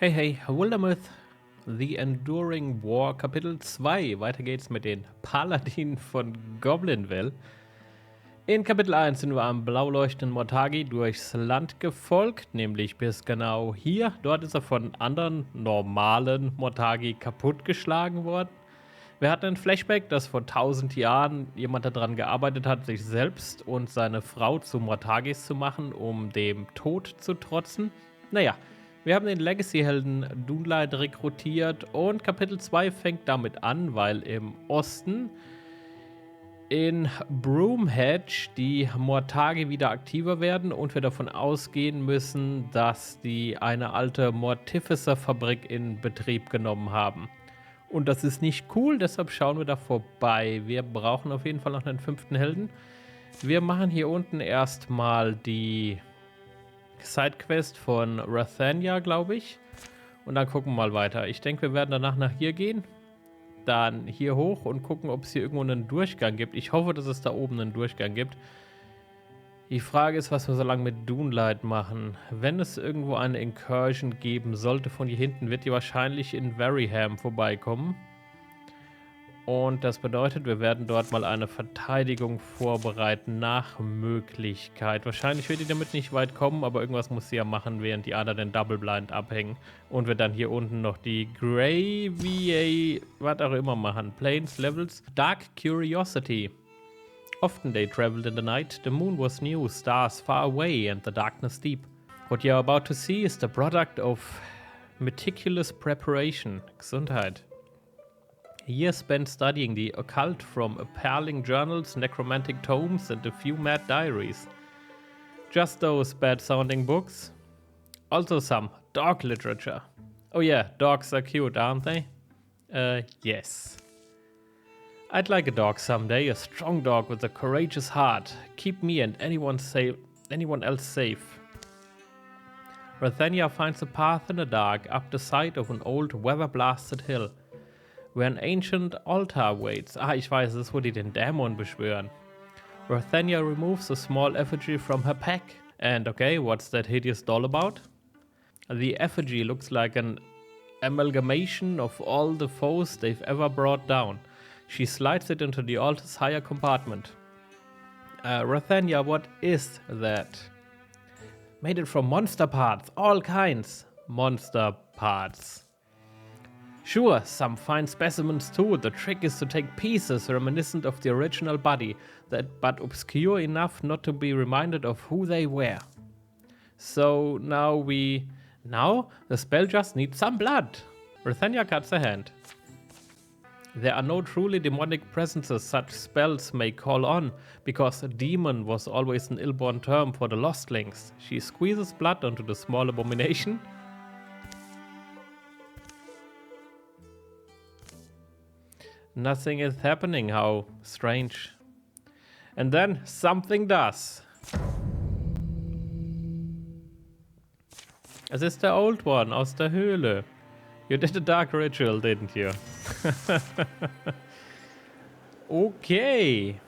Hey, hey, Wildermyth, The Enduring War, Kapitel 2. Weiter geht's mit den Paladin von Goblinvel. In Kapitel 1 sind wir am blau leuchtenden Morthagi durchs Land gefolgt, nämlich bis genau hier. Dort ist er von anderen normalen Morthagi kaputtgeschlagen worden. Wir hatten ein Flashback, dass vor 1000 Jahren jemand daran gearbeitet hat, sich selbst und seine Frau zu Morthagis zu machen, um dem Tod zu trotzen. Naja, wir haben den Legacy-Helden Dunlaith rekrutiert und Kapitel 2 fängt damit an, weil im Osten in Broomhedge die Morthagi wieder aktiver werden und wir davon ausgehen müssen, dass die eine alte Mortificer-Fabrik in Betrieb genommen haben. Und das ist nicht cool, deshalb schauen wir da vorbei. Wir brauchen auf jeden Fall noch einen 5. Helden. Wir machen hier unten erstmal die Sidequest von Rathenya, glaube ich. Und dann gucken wir mal weiter. Ich denke, wir werden danach nach hier gehen. Dann hier hoch und gucken, ob es hier irgendwo einen Durchgang gibt. Ich hoffe, dass es da oben einen Durchgang gibt. Die Frage ist, was wir so lange mit Dunlaith machen. Wenn es irgendwo eine Incursion geben sollte von hier hinten, wird die wahrscheinlich in Veriham vorbeikommen. Und das bedeutet, wir werden dort mal eine Verteidigung vorbereiten nach Möglichkeit. Wahrscheinlich wird die damit nicht weit kommen, aber irgendwas muss sie ja machen, während die anderen den Double Blind abhängen. Und wir dann hier unten noch die Gravy, was auch immer machen. Planes, Levels, Dark Curiosity. Often they traveled in the night, the moon was new, stars far away and the darkness deep. What you're about to see is the product of meticulous preparation. Gesundheit. Years spent studying the occult from appalling journals, necromantic tomes, and a few mad diaries. Just those bad-sounding books. Also some dog literature. Oh yeah, dogs are cute, aren't they? Yes. I'd like a dog someday, a strong dog with a courageous heart. Keep me and anyone else safe. Rathenya finds a path in the dark up the side of an old weather-blasted hill, where an ancient altar waits. Ah, ich weiß, das ist, wo die den Dämon beschwören. Rathenya removes a small effigy from her pack. And okay, what's that hideous doll about? The effigy looks like an amalgamation of all the foes they've ever brought down. She slides it into the altar's higher compartment. Rathenya, what is that? Made it from monster parts, all kinds. Monster parts. Sure, some fine specimens too. The trick is to take pieces reminiscent of the original body, but obscure enough not to be reminded of who they were. So now the spell just needs some blood. Rathenya cuts her hand. There are no truly demonic presences such spells may call on, because a demon was always an ill-born term for the lostlings. She squeezes blood onto the small abomination. Nothing is happening, how strange. And then something does. Es ist der Old One aus der Höhle. You did a dark ritual, didn't you? Okay.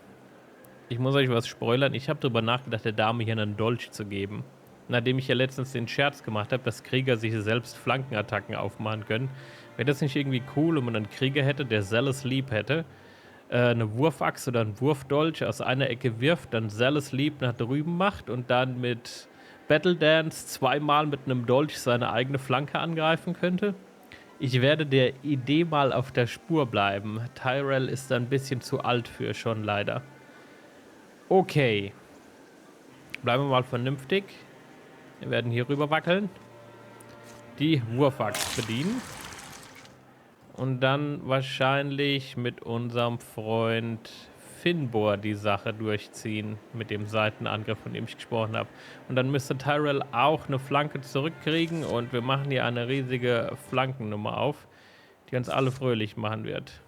Ich muss euch was spoilern. Ich habe darüber nachgedacht, der Dame hier einen Dolch zu geben. Nachdem ich ja letztens den Scherz gemacht habe, dass Krieger sich selbst Flankenattacken aufmachen können. Wäre das nicht irgendwie cool, wenn man einen Krieger hätte, der Zealous Leap hätte? Eine Wurfachse oder ein Wurfdolch aus einer Ecke wirft, dann Zealous Leap nach drüben macht und dann mit Battle Dance zweimal mit einem Dolch seine eigene Flanke angreifen könnte? Ich werde der Idee mal auf der Spur bleiben. Tyrel ist da ein bisschen zu alt für schon, leider. Okay. Bleiben wir mal vernünftig. Wir werden hier rüber wackeln. Die Wurfaxt bedienen. Und dann wahrscheinlich mit unserem Freund Finbor die Sache durchziehen. Mit dem Seitenangriff, von dem ich gesprochen habe. Und dann müsste Tyrel auch eine Flanke zurückkriegen. Und wir machen hier eine riesige Flankennummer auf, die uns alle fröhlich machen wird.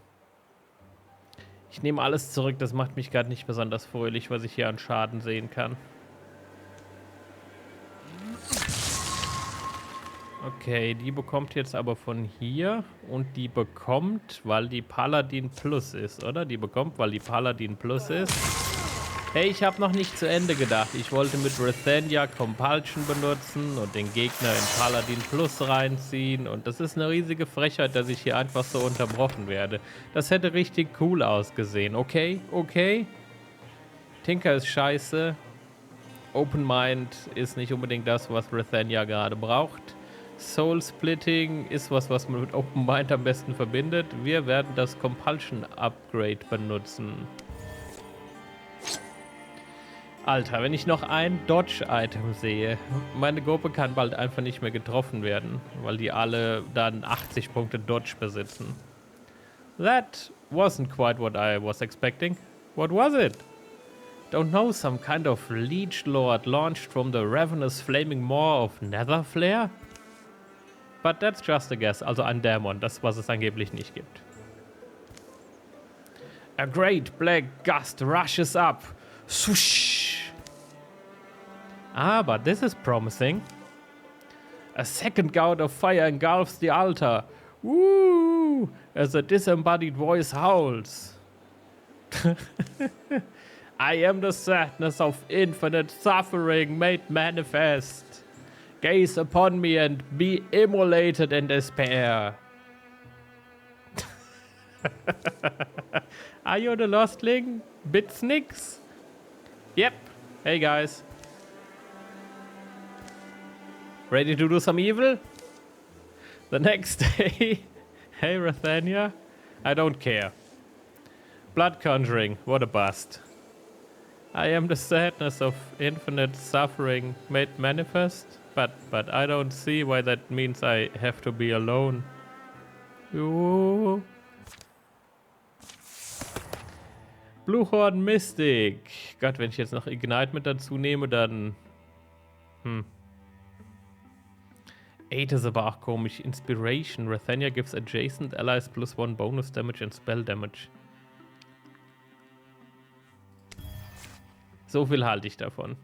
Ich nehme alles zurück. Das macht mich gerade nicht besonders fröhlich, was ich hier an Schaden sehen kann. Okay, die bekommt jetzt aber von hier und die bekommt, weil die Paladin Plus ist, oder? Die bekommt, weil die Paladin Plus ist. Hey, ich habe noch nicht zu Ende gedacht. Ich wollte mit Rathenya Compulsion benutzen und den Gegner in Paladin Plus reinziehen. Und das ist eine riesige Frechheit, dass ich hier einfach so unterbrochen werde. Das hätte richtig cool ausgesehen. Okay, okay. Tinker ist scheiße. Open Mind ist nicht unbedingt das, was Rathenya gerade braucht. Soul Splitting ist was man mit Open Mind am besten verbindet. Wir werden das Compulsion Upgrade benutzen. Alter, wenn ich noch ein Dodge-Item sehe, meine Gruppe kann bald einfach nicht mehr getroffen werden, weil die alle dann 80 Punkte Dodge besitzen. That wasn't quite what I was expecting. What was it? Don't know, some kind of Leech Lord launched from the ravenous flaming maw of Netherflare? But that's just a guess, also ein Dämon, das was es angeblich nicht gibt. A great black gust rushes up. Swoosh! Ah, but this is promising. A second gout of fire engulfs the altar. Woo! As a disembodied voice howls. I am the sadness of infinite suffering made manifest. Gaze upon me and be immolated in despair. Are you the Lostling? Bitsnix? Yep. Hey guys. Ready to do some evil? The next day. Hey Rathenya. I don't care. Blood conjuring. What a bust. I am the sadness of infinite suffering made manifest. But I don't see why that means I have to be alone. Ooh. Bluehorn Mystic. Gott, wenn ich jetzt noch Ignite mit dazu nehme, dann... 8 ist aber auch komisch. Inspiration. Rathenya gives adjacent allies +1 bonus damage and spell damage. So viel halte ich davon.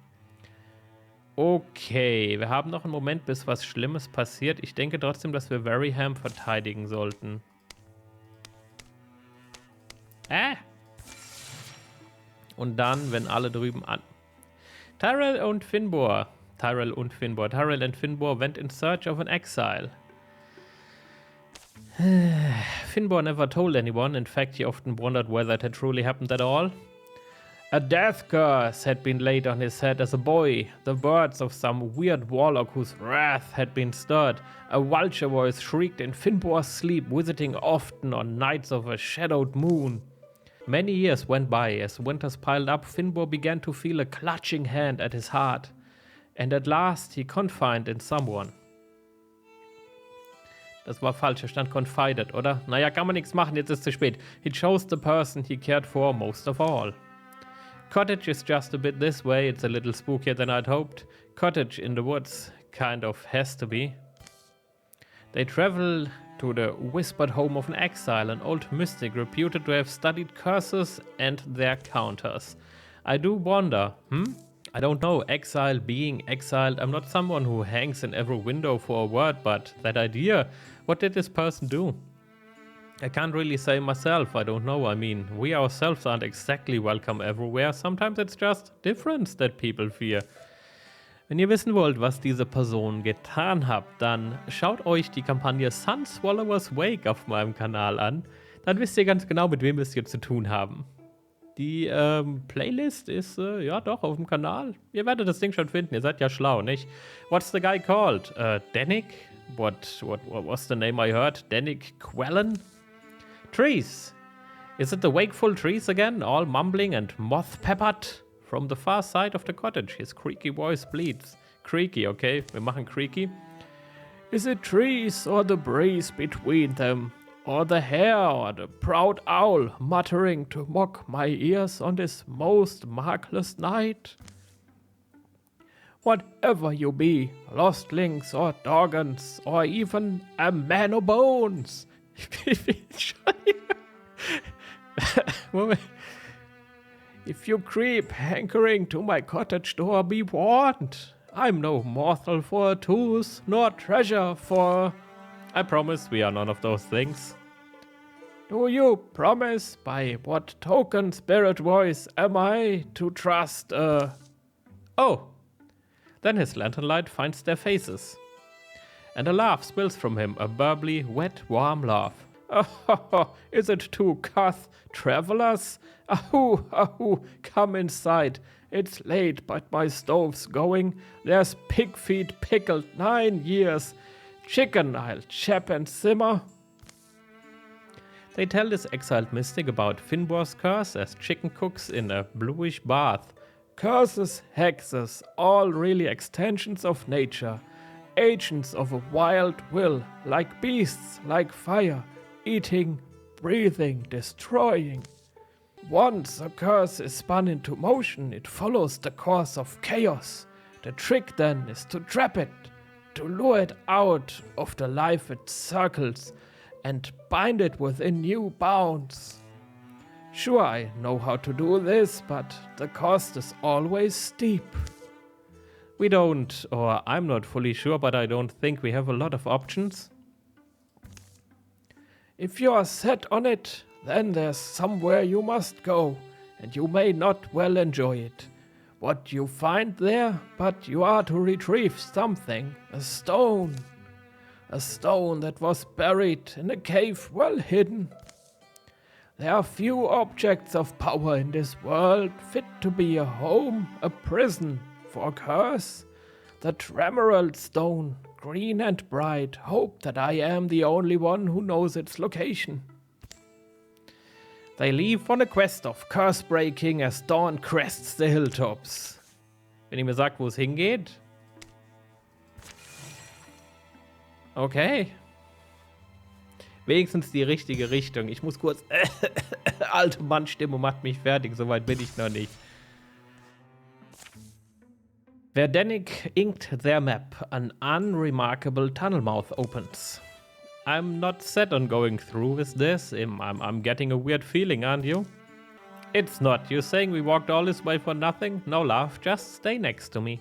Okay, wir haben noch einen Moment, bis was Schlimmes passiert. Ich denke trotzdem, dass wir Veryham verteidigen sollten. Und dann, wenn alle drüben an... Tyrel and Finbor went in search of an exile. Finbor never told anyone. In fact, he often wondered whether it had truly happened at all. A death curse had been laid on his head as a boy. The words of some weird warlock whose wrath had been stirred. A vulture voice shrieked in Finbor's sleep, visiting often on nights of a shadowed moon. Many years went by. As winters piled up, Finbor began to feel a clutching hand at his heart. And at last he confided in someone. Das war falsch, stand confided, oder? Naja, kann man nichts machen, jetzt ist zu spät. He chose the person he cared for most of all. Cottage is just a bit this way, it's a little spookier than I'd hoped. Cottage in the woods kind of has to be. They travel to the whispered home of an exile, an old mystic reputed to have studied curses and their counters. I do wonder, I don't know, exile, being exiled, I'm not someone who hangs in every window for a word, but that idea, what did this person do? I can't really say myself, I don't know. I mean, we ourselves aren't exactly welcome everywhere. Sometimes it's just difference that people fear. Wenn ihr wissen wollt, was diese Person getan hat, dann schaut euch die Kampagne Sun Swallower's Wake auf meinem Kanal an. Dann wisst ihr ganz genau, mit wem wir es hier zu tun haben. Die Playlist ist, ja doch, auf dem Kanal. Ihr werdet das Ding schon finden, ihr seid ja schlau, nicht? What's the guy called? Danik? What was the name I heard? Danik Quellen? Trees. Is it the wakeful trees again, all mumbling and moth-peppered? From the far side of the cottage, his creaky voice bleats. Creaky, okay, wir machen creaky. Is it trees or the breeze between them? Or the hare or the proud owl muttering to mock my ears on this most markless night? Whatever you be, lostlings or doggans, or even a man o' bones. Moment. If you creep hankering to my cottage door, be warned. I'm no mortal for a tooth, nor treasure for... I promise we are none of those things. Do you promise? By what token spirit voice am I to trust? Oh. Then his lantern light finds their faces. And a laugh spills from him, a bubbly, wet, warm laugh. Oh, is it too cuth, travelers? Ahoo, ahoo, come inside. It's late, but my stove's going. There's pig feet pickled 9 years. Chicken I'll chop and simmer. They tell this exiled mystic about Finbor's curse as chicken cooks in a bluish bath. Curses, hexes, all really extensions of nature. Agents of a wild will, like beasts, like fire, eating, breathing, destroying. Once a curse is spun into motion, it follows the course of chaos. The trick then is to trap it, to lure it out of the life it circles, and bind it within new bounds. Sure, I know how to do this, but the cost is always steep. We don't, or I'm not fully sure, but I don't think we have a lot of options. If you are set on it, then there's somewhere you must go, and you may not well enjoy it. What you find there, but you are to retrieve something, a stone. A stone that was buried in a cave well hidden. There are few objects of power in this world fit to be a home, a prison, for a curse. The Emerald stone, green and bright, hope that I am the only one who knows its location. They leave on a quest of curse breaking as dawn crests the hilltops. Wenn ihr mir sagt, wo es hingeht. Okay. Wenigstens die richtige Richtung. Ich muss kurz... Alte Mannstimme macht mich fertig, soweit bin ich noch nicht. Verdenic inked their map. An unremarkable tunnel mouth opens. I'm not set on going through with this. I'm getting a weird feeling, aren't you? It's not. You're saying we walked all this way for nothing? No laugh, just stay next to me.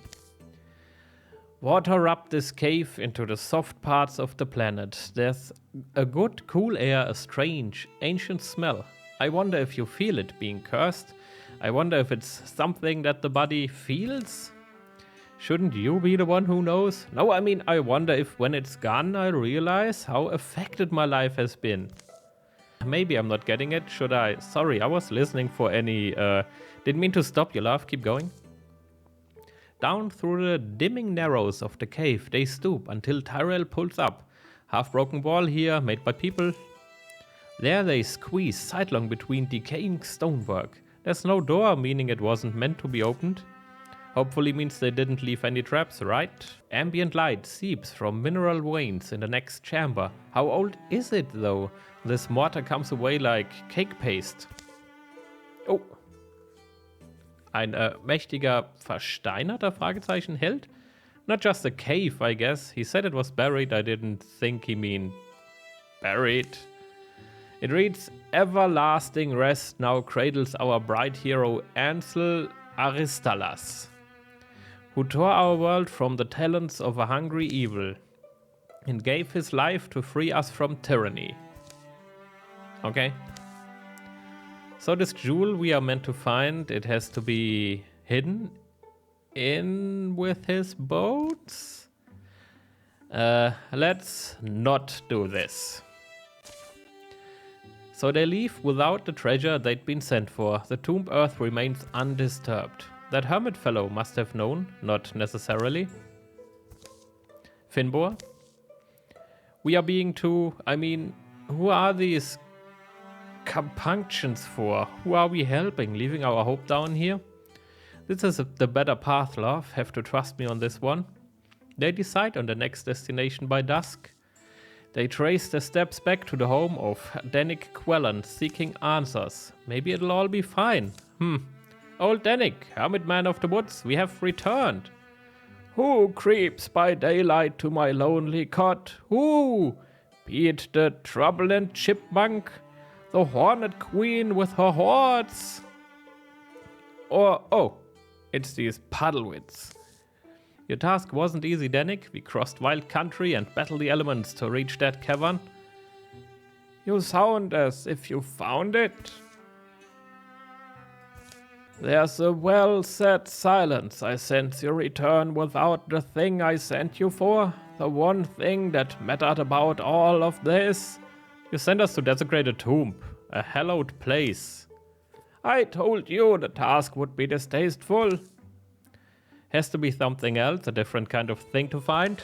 Water rubbed this cave into the soft parts of the planet. There's a good, cool air, a strange, ancient smell. I wonder if you feel it being cursed. I wonder if it's something that the body feels? Shouldn't you be the one who knows? No, I mean, I wonder if when it's gone, I realize how affected my life has been. Maybe I'm not getting it. Should I? Sorry, I was listening for any... Didn't mean to stop your laugh. Keep going. Down through the dimming narrows of the cave, they stoop until Tyrel pulls up. Half-broken wall here, made by people. There they squeeze sidelong between decaying stonework. There's no door, meaning it wasn't meant to be opened. Hopefully means they didn't leave any traps, right? Ambient light seeps from mineral veins in the next chamber. How old is it, though? This mortar comes away like cake paste. Oh. Ein mächtiger, versteinerter Fragezeichen Held? Not just a cave, I guess. He said it was buried. I didn't think he mean buried. It reads, everlasting rest now cradles our bright hero Ansel Aristalas, who tore our world from the talons of a hungry evil and gave his life to free us from tyranny. Okay. So this jewel we are meant to find, it has to be hidden in with his boats? Let's not do this. So they leave without the treasure they'd been sent for. The tomb earth remains undisturbed. That hermit fellow must have known, not necessarily. Finbor? We are being too... I mean, who are these compunctions for? Who are we helping? Leaving our hope down here? This is the better path, love. Have to trust me on this one. They decide on the next destination by dusk. They trace their steps back to the home of Danik Quellan, seeking answers. Maybe it'll all be fine. Old Danik, hermit man of the woods, we have returned. Who creeps by daylight to my lonely cot? Who? Be it the troubled chipmunk, the hornet queen with her hordes? Or, oh, it's these puddlewits. Your task wasn't easy, Danik. We crossed wild country and battled the elements to reach that cavern. You sound as if you found it. There's a well-said silence. I sense your return without the thing I sent you for. The one thing that mattered about all of this. You sent us to desecrated tomb, a hallowed place. I told you the task would be distasteful. Has to be something else, a different kind of thing to find.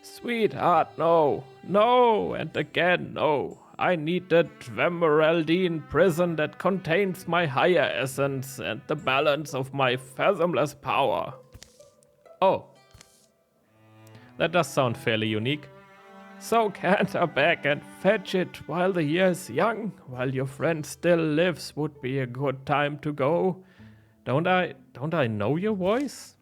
Sweetheart, no. No, and again, no. I need the Dwemeraldine prison that contains my higher essence and the balance of my fathomless power. Oh. That does sound fairly unique. So canter back and fetch it while the year is young, while your friend still lives would be a good time to go. Don't I know your voice?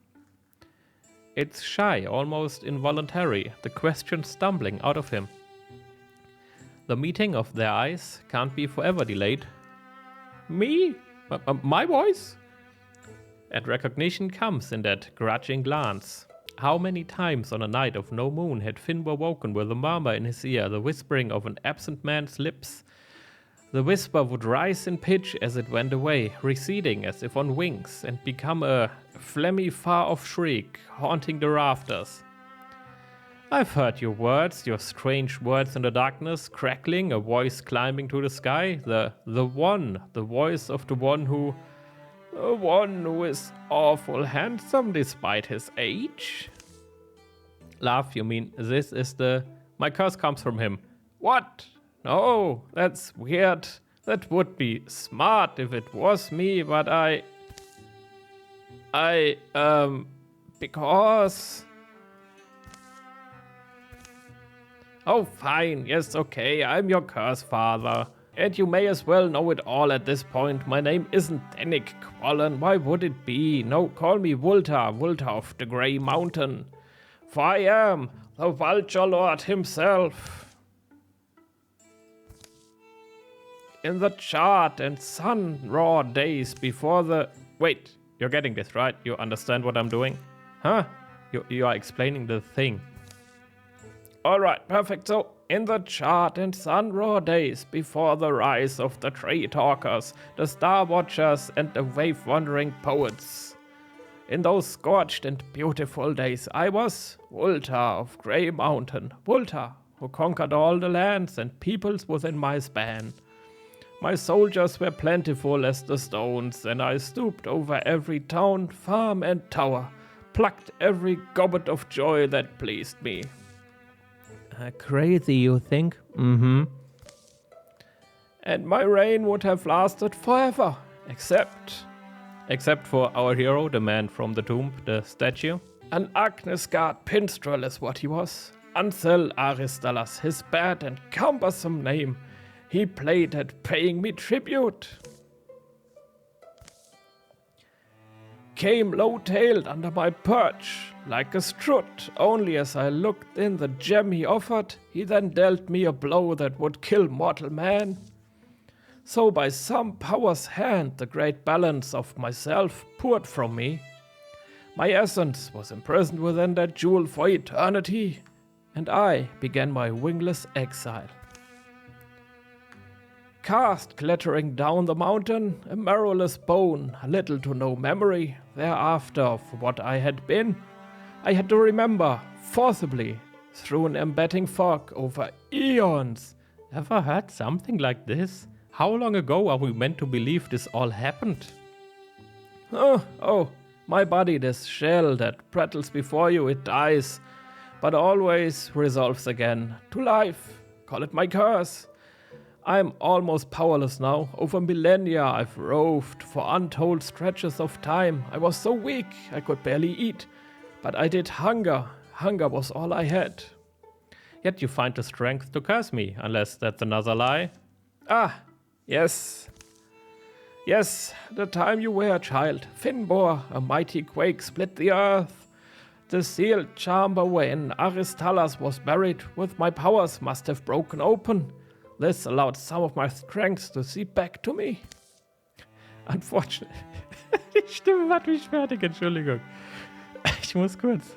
It's shy, almost involuntary, the question stumbling out of him. The meeting of their eyes can't be forever delayed. Me? My voice? And recognition comes in that grudging glance. How many times on a night of no moon had Finbor woken with a murmur in his ear, the whispering of an absent man's lips? The whisper would rise in pitch as it went away, receding as if on wings, and become a phlegmy far-off shriek, haunting the rafters. I've heard your words, your strange words in the darkness, crackling, a voice climbing to the sky, the voice of the one who is awful handsome despite his age. Laugh, you mean this is my curse comes from him. What? No, that's weird. That would be smart if it was me, but because... Oh, fine. Yes, okay. I'm your curse father. And you may as well know it all at this point. My name isn't Dennick Quallen. Why would it be? No, call me Wulta of the Grey Mountain. For I am the Vulture Lord himself. In the charred and sun-raw days before the... Wait, you're getting this, right? You understand what I'm doing? Huh? You are explaining the thing. Alright, perfect. So, in the charred and sun-raw days before the rise of the Tree Talkers, the Star Watchers, and the wave-wandering poets. In those scorched and beautiful days, I was Wulta of Grey Mountain. Wulta, who conquered all the lands and peoples within my span. My soldiers were plentiful as the stones, and I stooped over every town, farm, and tower, plucked every gobbet of joy that pleased me. Crazy, you think? Mm-hmm. And my reign would have lasted forever, except for our hero, the man from the tomb, the statue. An Agnesgard pinstrel is what he was. Until Aristalas, his bad and cumbersome name, he played at paying me tribute. Came low-tailed under my perch, like a strut, only as I looked in the gem he offered, he then dealt me a blow that would kill mortal man. So by some power's hand the great balance of myself poured from me. My essence was imprisoned within that jewel for eternity, and I began my wingless exile. Cast clattering down the mountain, a marrowless bone, little to no memory thereafter of what I had been. I had to remember, forcibly, through an embedding fog over eons. Ever heard something like this? How long ago are we meant to believe this all happened? Oh, my body, this shell that prattles before you, it dies, but always resolves again to life. Call it my curse. I'm almost powerless now. Over millennia I've roved for untold stretches of time. I was so weak I could barely eat, but I did hunger. Hunger was all I had. Yet you find the strength to curse me, unless that's another lie. Ah, yes. Yes, the time you were a child. Finbor, a mighty quake split the earth. The sealed chamber wherein Aristalas was buried with my powers must have broken open. This allowed some of my strength to seep back to me. Unfortunately. Die Stimme macht mich fertig, Entschuldigung. Ich muss kurz.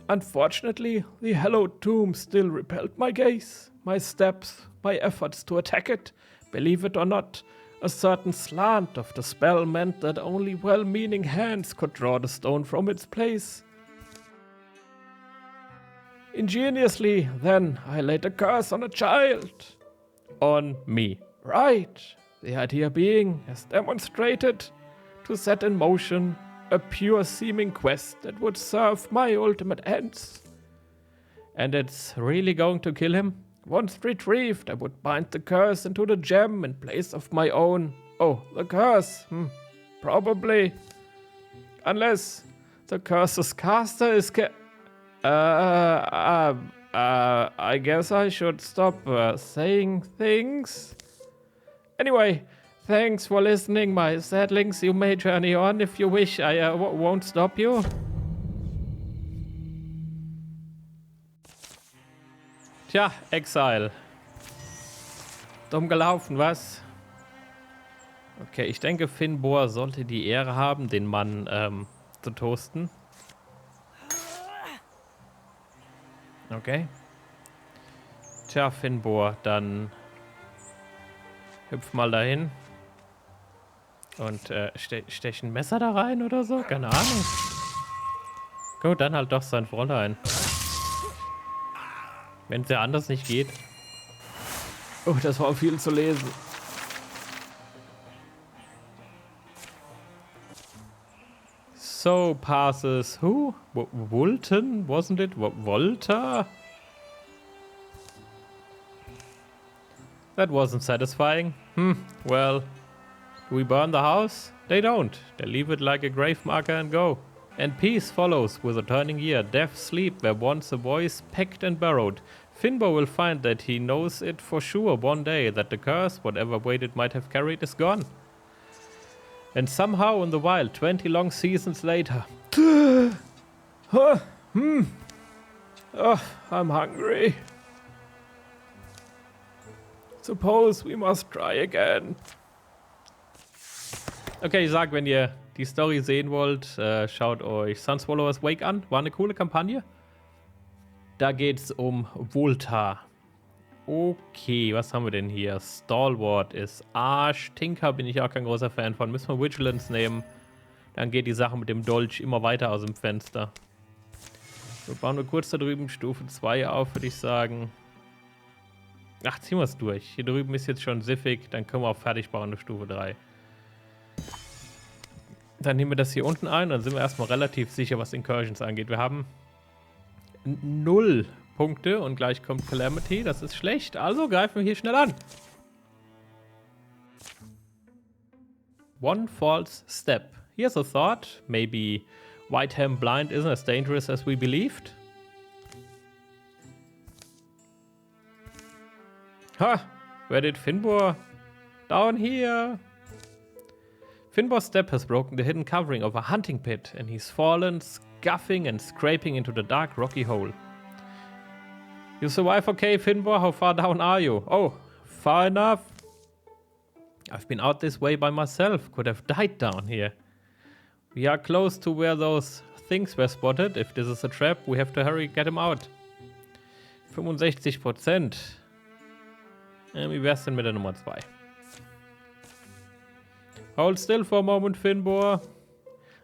Unfortunately, the hallowed tomb still repelled my gaze. my steps, my efforts to attack it. Believe it or not, a certain slant of the spell meant that only well-meaning hands could draw the stone from its place. Ingeniously, then, I laid a curse on a child. On me. Right. The idea being, as demonstrated, to set in motion a pure-seeming quest that would serve my ultimate ends. And it's really going to kill him? Once retrieved, I would bind the curse into the gem in place of my own. Oh, the curse. Probably. Unless the curse's caster is I guess I should stop saying things. Anyway, thanks for listening, my sadlings. You may journey on if you wish. I won't stop you. Tja, Exile. Dumm gelaufen, was? Okay, ich denke, Finbor sollte die Ehre haben, den Mann zu toasten. Okay. Tja, Finbor, dann hüpf mal dahin. Und stech ein Messer da rein oder so? Keine Ahnung. Gut, dann halt doch sein Fräulein. Wenn es ja anders nicht geht. Oh, das war viel zu lesen. So passes who? Wulton? Wasn't it? Volta? That wasn't satisfying. Well. Do we burn the house? They don't. They leave it like a grave marker and go. And peace follows with a turning year. Death sleep where once a voice pecked and burrowed. Finbor will find that he knows it for sure one day that the curse, whatever weight it might have carried, is gone. And somehow in the wild, 20 long seasons later. Oh, I'm hungry. Suppose we must try again. Okay, ich sag, wenn ihr die Story sehen wollt, schaut euch Sunswallowers Wake an. War eine coole Kampagne. Da geht's um Volta. Okay, was haben wir denn hier? Stalwart ist Arsch. Tinker bin ich auch kein großer Fan von. Müssen wir Vigilance nehmen. Dann geht die Sache mit dem Dolch immer weiter aus dem Fenster. So, bauen wir kurz da drüben Stufe 2 auf, würde ich sagen. Ach, ziehen wir es durch. Hier drüben ist jetzt schon siffig. Dann können wir auch fertig bauen auf Stufe 3. Dann nehmen wir das hier unten ein. Dann sind wir erstmal relativ sicher, was Incursions angeht. Wir haben 0 Punkte und gleich kommt Calamity. Das ist schlecht. Also greifen wir hier schnell an. One false step. Here's a thought. Maybe Whiteham Blind isn't as dangerous as we believed. Ha! Where did Finbor? Down here. Finbor's step has broken the hidden covering of a hunting pit, and he's fallen, scuffing and scraping into the dark rocky hole. You survive okay, Finbor? How far down are you? Oh, far enough. I've been out this way by myself. Could have died down here. We are close to where those things were spotted. If this is a trap, we have to hurry, get him out. 65%. Wie wär's denn mit der Nummer 2? Hold still for a moment, Finbor.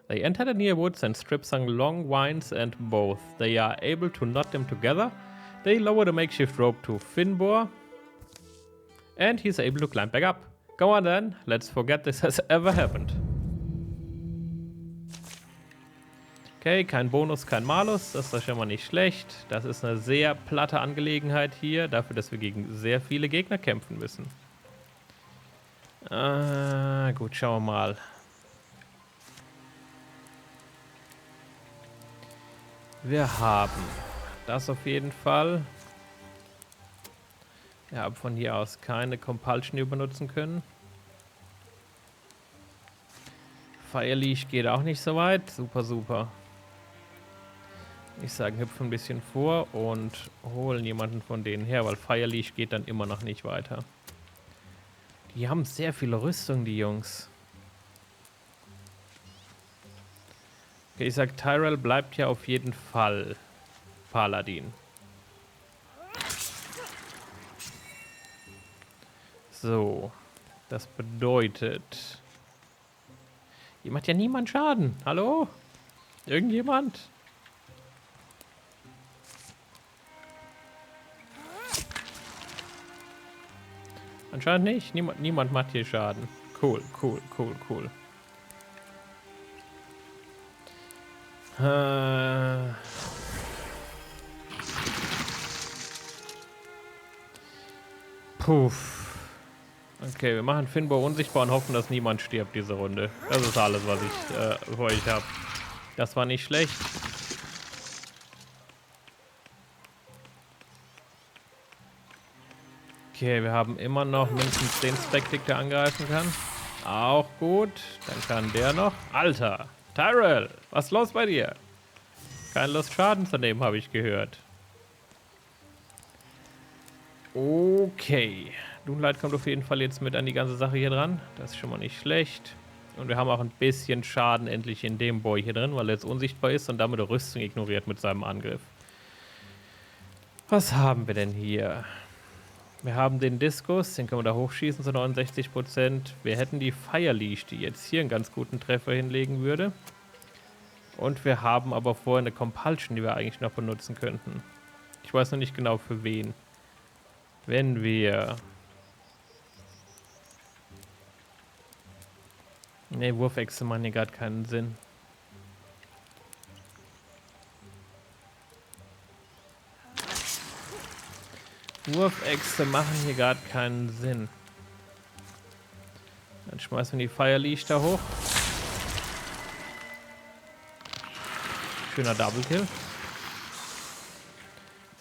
They enter the near woods and strip some long vines and both. They are able to knot them together. They lower the makeshift rope to Finbor. And he's able to climb back up. Go on then, let's forget this has ever happened. Okay, kein Bonus, kein Malus, das ist doch schon mal nicht schlecht. Das ist eine sehr platte Angelegenheit hier, dafür, dass wir gegen sehr viele Gegner kämpfen müssen. Gut, schauen wir mal. Wir haben das auf jeden Fall. Wir haben von hier aus keine Compulsion benutzen können. Fire Leash geht auch nicht so weit. Super, super. Ich sage, hüpfen ein bisschen vor und holen jemanden von denen her, weil Fire Leash geht dann immer noch nicht weiter. Die haben sehr viele Rüstung, die Jungs. Okay, ich sag, Tyrel bleibt ja auf jeden Fall Paladin. So. Das bedeutet... Hier macht ja niemand Schaden. Hallo? Irgendjemand? Anscheinend nicht. Niemand macht hier Schaden. Cool, cool, cool, cool. Puff. Okay, wir machen Finbor unsichtbar und hoffen, dass niemand stirbt diese Runde. Das ist alles, was ich für euch habe. Das war nicht schlecht. Okay, wir haben immer noch mindestens den Spektik, der angreifen kann. Auch gut. Dann kann der noch. Alter, Tyrel, was ist los bei dir? Keine Lust, Schaden zu nehmen, habe ich gehört. Okay. Dunlaith kommt auf jeden Fall jetzt mit an die ganze Sache hier dran. Das ist schon mal nicht schlecht. Und wir haben auch ein bisschen Schaden endlich in dem Boy hier drin, weil er jetzt unsichtbar ist und damit die Rüstung ignoriert mit seinem Angriff. Was haben wir denn hier? Wir haben den Diskus, den können wir da hochschießen zu 69%. Wir hätten die Fire Leash, die jetzt hier einen ganz guten Treffer hinlegen würde. Und wir haben aber vorher eine Compulsion, die wir eigentlich noch benutzen könnten. Ich weiß noch nicht genau für wen. Wenn wir... Ne, Wurfechse machen hier gerade keinen Sinn. Wurfechse machen hier gerade keinen Sinn. Dann schmeißen wir die Fire Leash da hoch. Schöner Double Kill.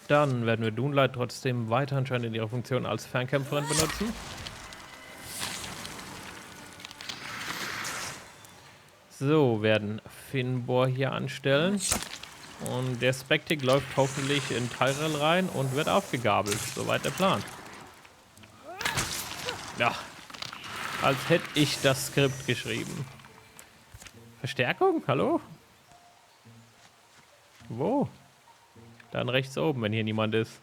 Dann werden wir Dunlaith trotzdem weiter anscheinend in ihrer Funktion als Fernkämpferin benutzen. So, werden Finbor hier anstellen. Und der Spektik läuft hoffentlich in Tyrel rein und wird aufgegabelt. Soweit der Plan. Ja, als hätte ich das Skript geschrieben. Verstärkung? Hallo? Wo? Dann rechts oben, wenn hier niemand ist.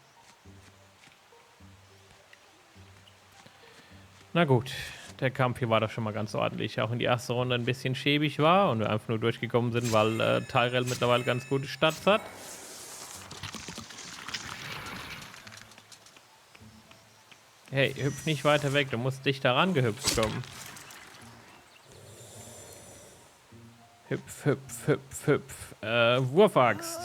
Na gut, der Kampf hier war doch schon mal ganz ordentlich. Auch in die erste Runde ein bisschen schäbig war und wir einfach nur durchgekommen sind, weil Tyrel mittlerweile ganz gute Stats hat. Hey, hüpf nicht weiter weg, du musst dichter rangehüpft kommen. Hüpf, hüpf, hüpf, hüpf. Wurfaxt.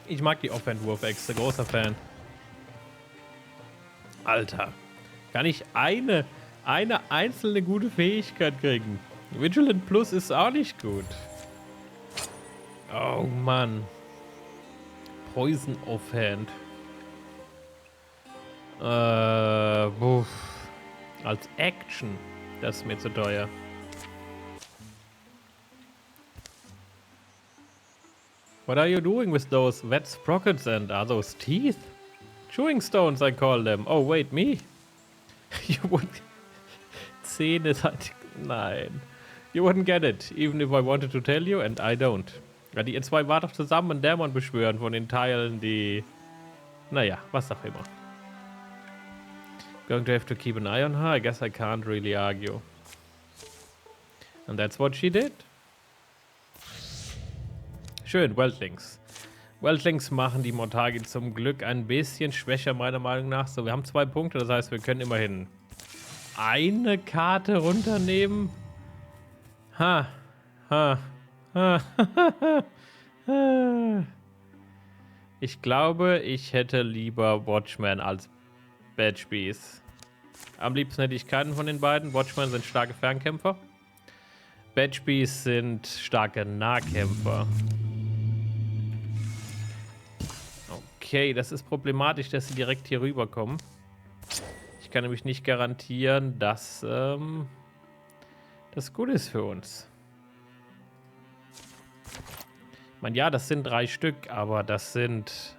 Ich mag die Offhand-Wurfäxte, großer Fan. Alter, kann ich eine einzelne gute Fähigkeit kriegen? Vigilant Plus ist auch nicht gut. Oh Mann. Poison Offhand. Buff. Als Action. Das ist mir zu teuer. What are you doing with those wet sprockets and are those teeth? Chewing stones, I call them. Oh, wait, me? You would... Zähne... Nein. You wouldn't get it, even if I wanted to tell you, and I don't. Ja, die ihr zwei wart doch zusammen einen Dämon beschwören von den Teilen, die... Naja, was auch immer. Going to have to keep an eye on her? I guess I can't really argue. And that's what she did? Schön, Wildlings. Wildlings machen die Morthagi zum Glück ein bisschen schwächer, meiner Meinung nach. So, wir haben 2 Punkte, das heißt, wir können immerhin eine Karte runternehmen. Ha, ha, ha, ha. Ich glaube, ich hätte lieber Watchman als Badge-Bees. Am liebsten hätte ich keinen von den beiden. Watchmen sind starke Fernkämpfer. Badge-Bees sind starke Nahkämpfer. Okay, das ist problematisch, dass sie direkt hier rüberkommen. Ich kann nämlich nicht garantieren, dass das gut ist für uns. Ich meine, ja, das sind 3 Stück, aber das sind...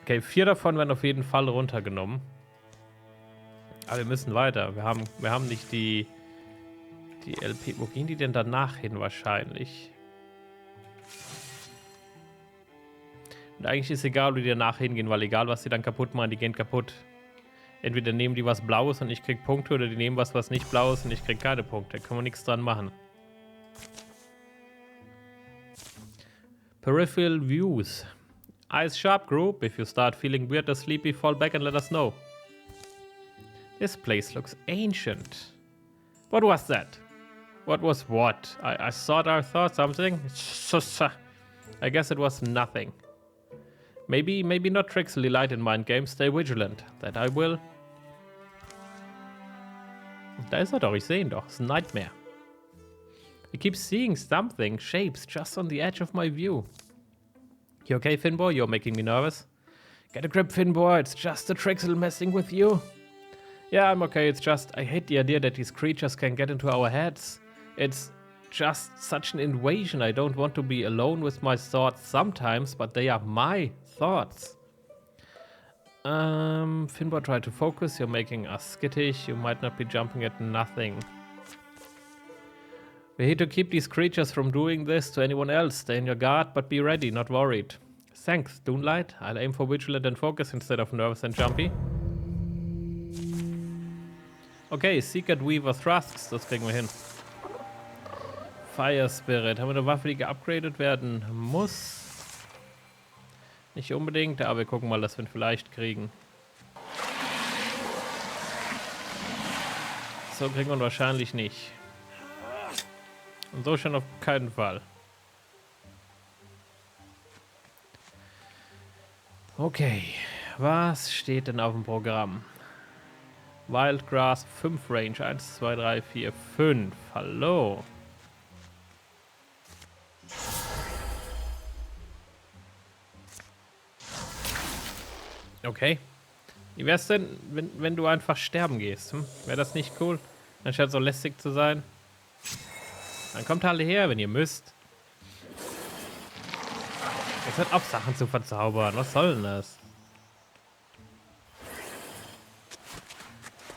Okay, 4 davon werden auf jeden Fall runtergenommen. Aber wir müssen weiter. Wir haben nicht die Die LP, wo gehen die denn danach hin wahrscheinlich? Und eigentlich ist egal, wo die danach hingehen, weil egal, was sie dann kaputt machen, die gehen kaputt. Entweder nehmen die was Blaues und ich krieg Punkte, oder die nehmen was nicht Blaues und ich krieg keine Punkte. Da kann man nichts dran machen. Peripheral Views. Eyes sharp, group. If you start feeling weird or sleepy, fall back and let us know. This place looks ancient. What was that? What was what? I thought something. I guess it was nothing. Maybe not tricksily light in mind games. Stay vigilant. That I will. Da ist er doch, ich sehe ihn doch. It's a nightmare. I keep seeing something, shapes, just on the edge of my view. You okay, Finbor? You're making me nervous. Get a grip, Finbor. It's just the Trixel messing with you. Yeah, I'm okay. It's just, I hate the idea that these creatures can get into our heads. It's just such an invasion. I don't want to be alone with my thoughts sometimes, but they are my thoughts. Finbor, try to focus. You're making us skittish. You might not be jumping at nothing. We're here to keep these creatures from doing this to anyone else. Stay in your guard, but be ready, not worried. Thanks, Dunlaith. I'll aim for vigilant and focus instead of nervous and jumpy. Okay, Secret Weaver Thrusts, das kriegen wir hin. Fire Spirit, haben wir eine Waffe, die geupgradet werden muss? Nicht unbedingt, aber wir gucken mal, dass wir ihn vielleicht kriegen. So kriegen wir ihn wahrscheinlich nicht. Und so schon auf keinen Fall. Okay, was steht denn auf dem Programm? Wildgrass 5 Range, 1, 2, 3, 4, 5. Hallo. Okay. Wie wär's denn, wenn du einfach sterben gehst? Wäre das nicht cool? Anstatt so lästig zu sein? Dann kommt alle her, wenn ihr müsst. Jetzt hört auf, Sachen zu verzaubern. Was soll denn das?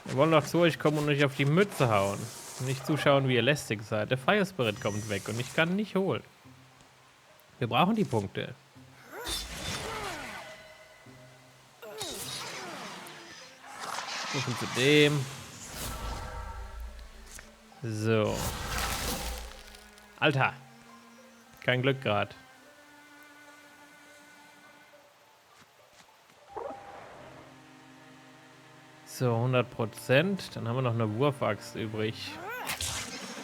Wir wollen doch zu euch kommen und euch auf die Mütze hauen. Und nicht zuschauen, wie ihr lästig seid. Der Fire Spirit kommt weg und ich kann ihn nicht holen. Wir brauchen die Punkte. Suchen zu dem. So. Alter. Kein Glück gerade. So, 100%. Dann haben wir noch eine Wurfaxt übrig.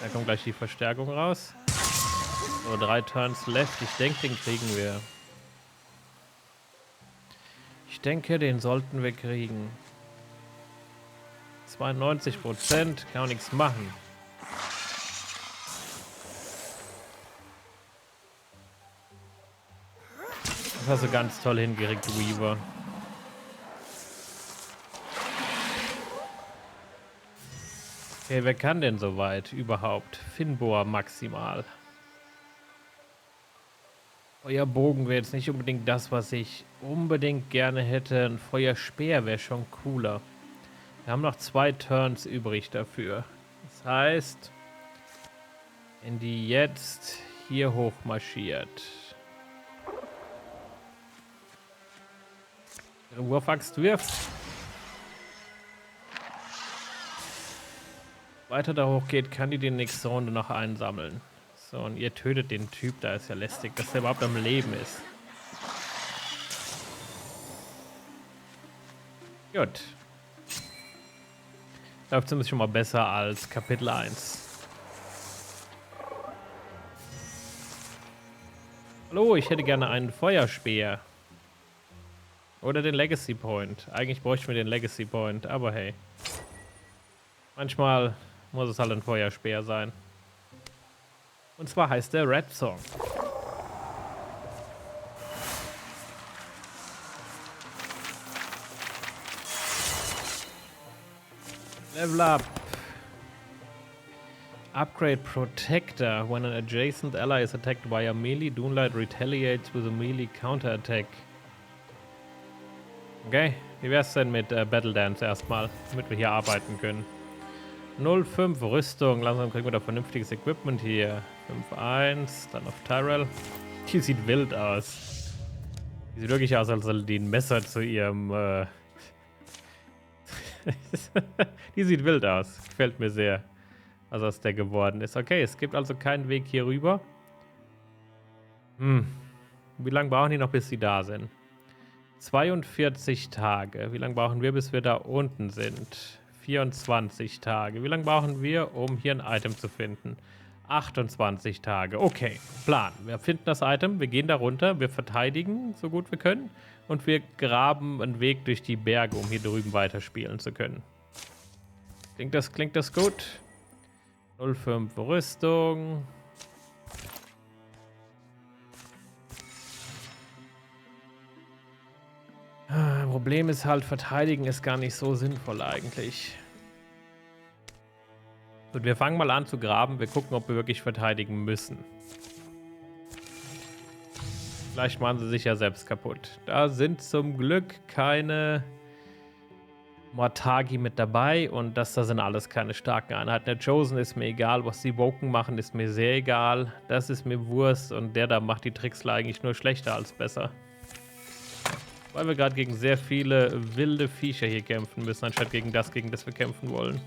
Da kommt gleich die Verstärkung raus. So, 3 Turns left. Ich denke, den kriegen wir. Ich denke, den sollten wir kriegen. 92%. Kann man nichts machen. Das hast du ganz toll hingekriegt, Weaver. Okay, wer kann denn so weit überhaupt? Finbor maximal. Euer Bogen wäre jetzt nicht unbedingt das, was ich unbedingt gerne hätte. Ein Feuerspeer wäre schon cooler. Wir haben noch 2 Turns übrig dafür. Das heißt, wenn die jetzt hier hoch marschiert. Ihre Wurfaxt wirft. Weiter da hoch geht, kann die nächste Runde noch einsammeln. So, und ihr tötet den Typ, da ist ja lästig, dass der überhaupt am Leben ist. Gut. Läuft zumindest schon mal besser als Kapitel 1. Hallo, ich hätte gerne einen Feuerspeer. Oder den Legacy Point. Eigentlich bräuchten wir den Legacy Point, aber hey. Manchmal muss es halt ein Feuerspeer sein. Und zwar heißt der Red Song. Level up. Upgrade Protector. When an adjacent ally is attacked via melee, Dunlaith retaliates with a melee counterattack. Okay, wie wär's denn mit Battle Dance erstmal, damit wir hier arbeiten können? 0,5 Rüstung. Langsam kriegen wir da vernünftiges Equipment hier. 5,1. Dann auf Tyrel. Die sieht wild aus. Die sieht wirklich aus, als soll die ein Messer zu ihrem... Die sieht wild aus. Gefällt mir sehr, was aus der geworden ist. Okay, es gibt also keinen Weg hier rüber. Wie lange brauchen die noch, bis sie da sind? 42 Tage. Wie lange brauchen wir, bis wir da unten sind? 24 Tage. Wie lange brauchen wir, um hier ein Item zu finden? 28 Tage. Okay, Plan. Wir finden das Item, wir gehen da runter, wir verteidigen, so gut wir können. Und wir graben einen Weg durch die Berge, um hier drüben weiterspielen zu können. Klingt das gut? 0,5 Rüstung. Problem ist halt, verteidigen ist gar nicht so sinnvoll eigentlich. Und wir fangen mal an zu graben. Wir gucken, ob wir wirklich verteidigen müssen. Vielleicht machen sie sich ja selbst kaputt. Da sind zum Glück keine Morthagi mit dabei. Und das da sind alles keine starken Einheiten. Der Chosen ist mir egal. Was die Woken machen, ist mir sehr egal. Das ist mir Wurst. Und der da macht die Tricksler eigentlich nur schlechter als besser. Weil wir gerade gegen sehr viele wilde Viecher hier kämpfen müssen, anstatt gegen das wir kämpfen wollen.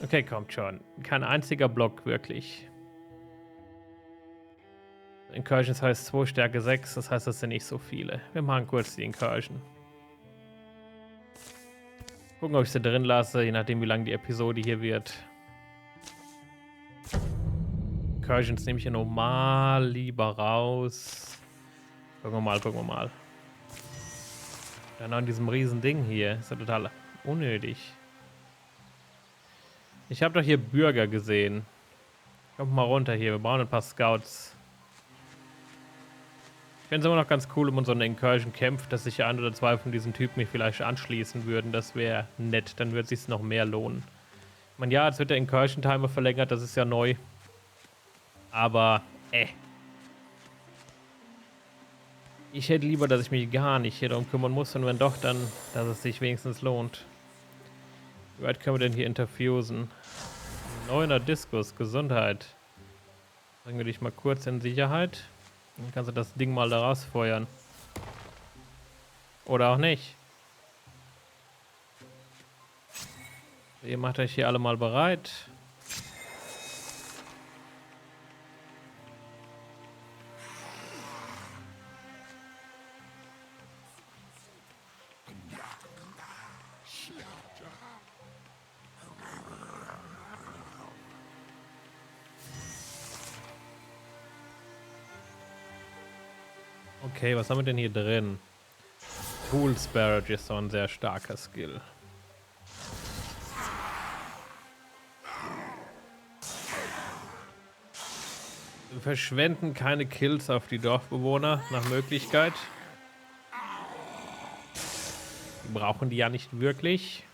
Okay, kommt schon. Kein einziger Block, wirklich. Incursion heißt 2, Stärke 6, das heißt, das sind nicht so viele. Wir machen kurz die Incursion. Gucken, ob ich sie drin lasse, je nachdem, wie lang die Episode hier wird. Incursions nehme ich ja normal lieber raus. Gucken wir mal. Dann noch in diesem riesen Ding hier. Ist ja total unnötig. Ich habe doch hier Bürger gesehen. Kommt mal runter hier. Wir brauchen ein paar Scouts. Ich finde es immer noch ganz cool, um so eine Incursion kämpft, dass sich ein oder zwei von diesen Typen mich vielleicht anschließen würden. Das wäre nett. Dann würde es sich noch mehr lohnen. Ich meine, ja, jetzt wird der Incursion-Timer verlängert. Das ist ja neu. Aber, ich hätte lieber, dass ich mich gar nicht hier darum kümmern muss. Und wenn doch, dann, dass es sich wenigstens lohnt. Wie weit können wir denn hier interfusen? 9er Diskus, Gesundheit. Bringen wir dich mal kurz in Sicherheit. Dann kannst du das Ding mal da rausfeuern. Oder auch nicht. Ihr macht euch hier alle mal bereit. Okay, was haben wir denn hier drin? Tool Sparrow ist so ein sehr starker Skill. Wir verschwenden keine Kills auf die Dorfbewohner nach Möglichkeit. Wir brauchen die ja nicht wirklich.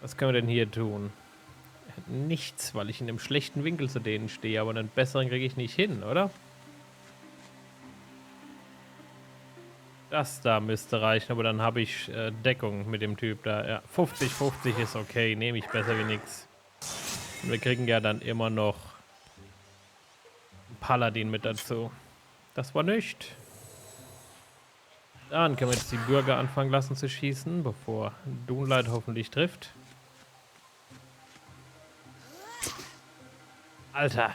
Was können wir denn hier tun? Nichts, weil ich in einem schlechten Winkel zu denen stehe, aber einen besseren kriege ich nicht hin, oder? Das da müsste reichen, aber dann habe ich Deckung mit dem Typ da. Ja, 50-50 ist okay, nehme ich besser wie nix. Und wir kriegen ja dann immer noch einen Paladin mit dazu. Das war nicht. Dann können wir jetzt die Bürger anfangen lassen zu schießen, bevor Dunlaith hoffentlich trifft. Alter.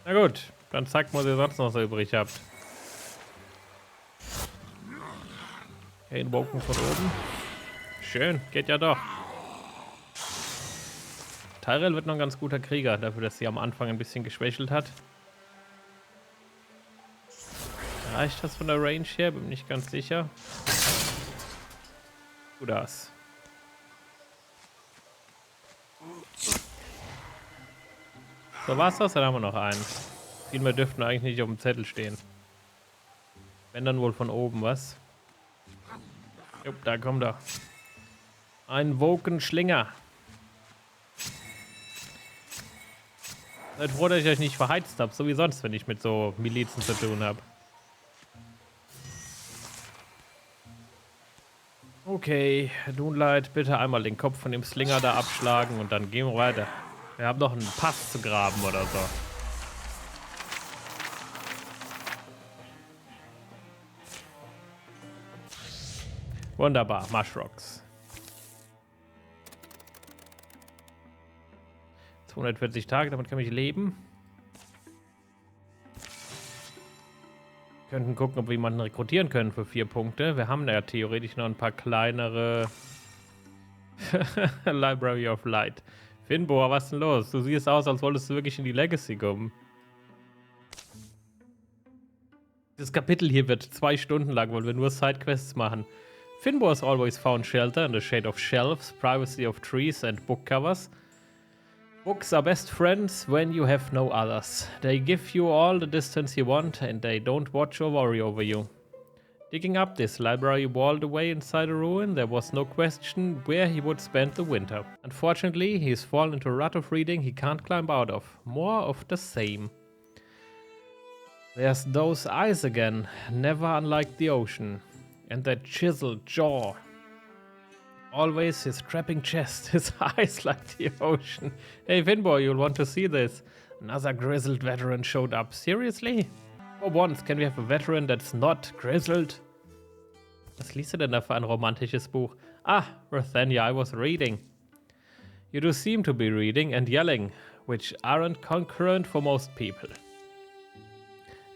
Na gut, dann zeigt mal, was ihr sonst noch so übrig habt. Okay, den Woken von oben. Schön, geht ja doch. Tyrel wird noch ein ganz guter Krieger, dafür, dass sie am Anfang ein bisschen geschwächelt hat. Reicht das von der Range her? Bin nicht ganz sicher. Du das. So, war's das? Dann haben wir noch einen. Viel mehr dürften eigentlich nicht auf dem Zettel stehen. Wenn dann wohl von oben was. Jupp, da kommt er. Ein Woken-Schlinger. Seid froh, dass ich euch nicht verheizt habe, so wie sonst, wenn ich mit so Milizen zu tun habe. Okay, Dunlaith, bitte einmal den Kopf von dem Slinger da abschlagen und dann gehen wir weiter. Wir haben noch einen Pass zu graben oder so. Wunderbar, Mushrocks. 240 Tage, damit kann ich leben. Könnten gucken, ob wir jemanden rekrutieren können für 4 Punkte. Wir haben ja theoretisch noch ein paar kleinere Library of Light. Finbor, was ist denn los? Du siehst aus, als wolltest du wirklich in die Legacy kommen. Das Kapitel hier wird 2 Stunden lang, weil wir nur Sidequests machen. Finbor has always found shelter in the shade of shelves, privacy of trees and book covers. Books are best friends when you have no others. They give you all the distance you want and they don't watch or worry over you. Digging up this library walled away inside a ruin, there was no question where he would spend the winter. Unfortunately, he's fallen into a rut of reading he can't climb out of. More of the same. There's those eyes again, never unlike the ocean. And that chiseled jaw. Always his trapping chest, his eyes like the ocean. Hey Finbor, you'll want to see this. Another grizzled veteran showed up. Seriously? For once, can we have a veteran that's not grizzled? Was liest du denn da für ein romantisches Buch? Ah, Rathenya, I was reading. You do seem to be reading and yelling, which aren't concurrent for most people.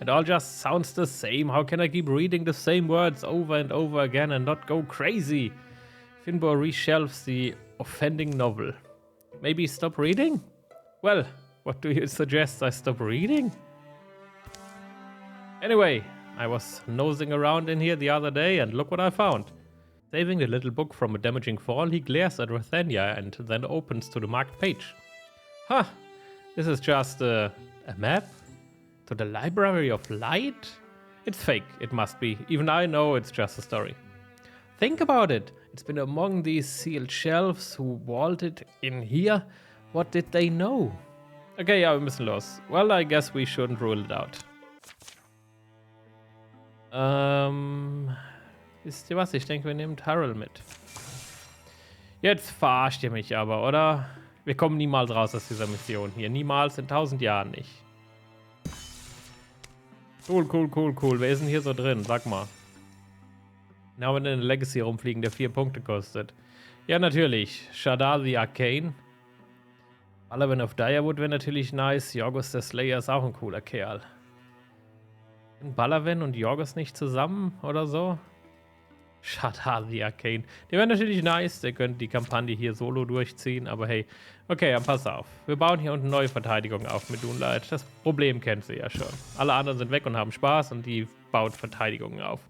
It all just sounds the same. How can I keep reading the same words over and over again and not go crazy? Finbor reshelves the offending novel. Maybe stop reading? Well, what do you suggest I stop reading? Anyway, I was nosing around in here the other day and look what I found. Saving the little book from a damaging fall, he glares at Rathenya and then opens to the marked page. Huh, this is just a map? To the Library of Light? It's fake, it must be. Even I know it's just a story. Think about it. It's been among these sealed shelves who vaulted in here. What did they know? Okay, ja, wir müssen los. Well, I guess we shouldn't rule it out. Wisst ihr was? Ich denke, wir nehmen Tyrel mit. Jetzt verarscht ihr mich aber, oder? Wir kommen niemals raus aus dieser Mission hier. Niemals, in 1000 Jahren nicht. Cool. Wer ist denn hier so drin? Sag mal. Na, wenn wir in der Legacy rumfliegen, der 4 Punkte kostet. Ja, natürlich. Shadar the Arcane. Paladine of Direwood wäre natürlich nice. Yorgos der Slayer ist auch ein cooler Kerl. Sind Paladin und Yorgos nicht zusammen oder so? Shadar the Arcane. Der wäre natürlich nice. Der könnte die Kampagne hier solo durchziehen. Aber hey, okay, dann pass auf. Wir bauen hier unten neue Verteidigung auf mit Dunlaith. Das Problem kennt sie ja schon. Alle anderen sind weg und haben Spaß und die baut Verteidigungen auf.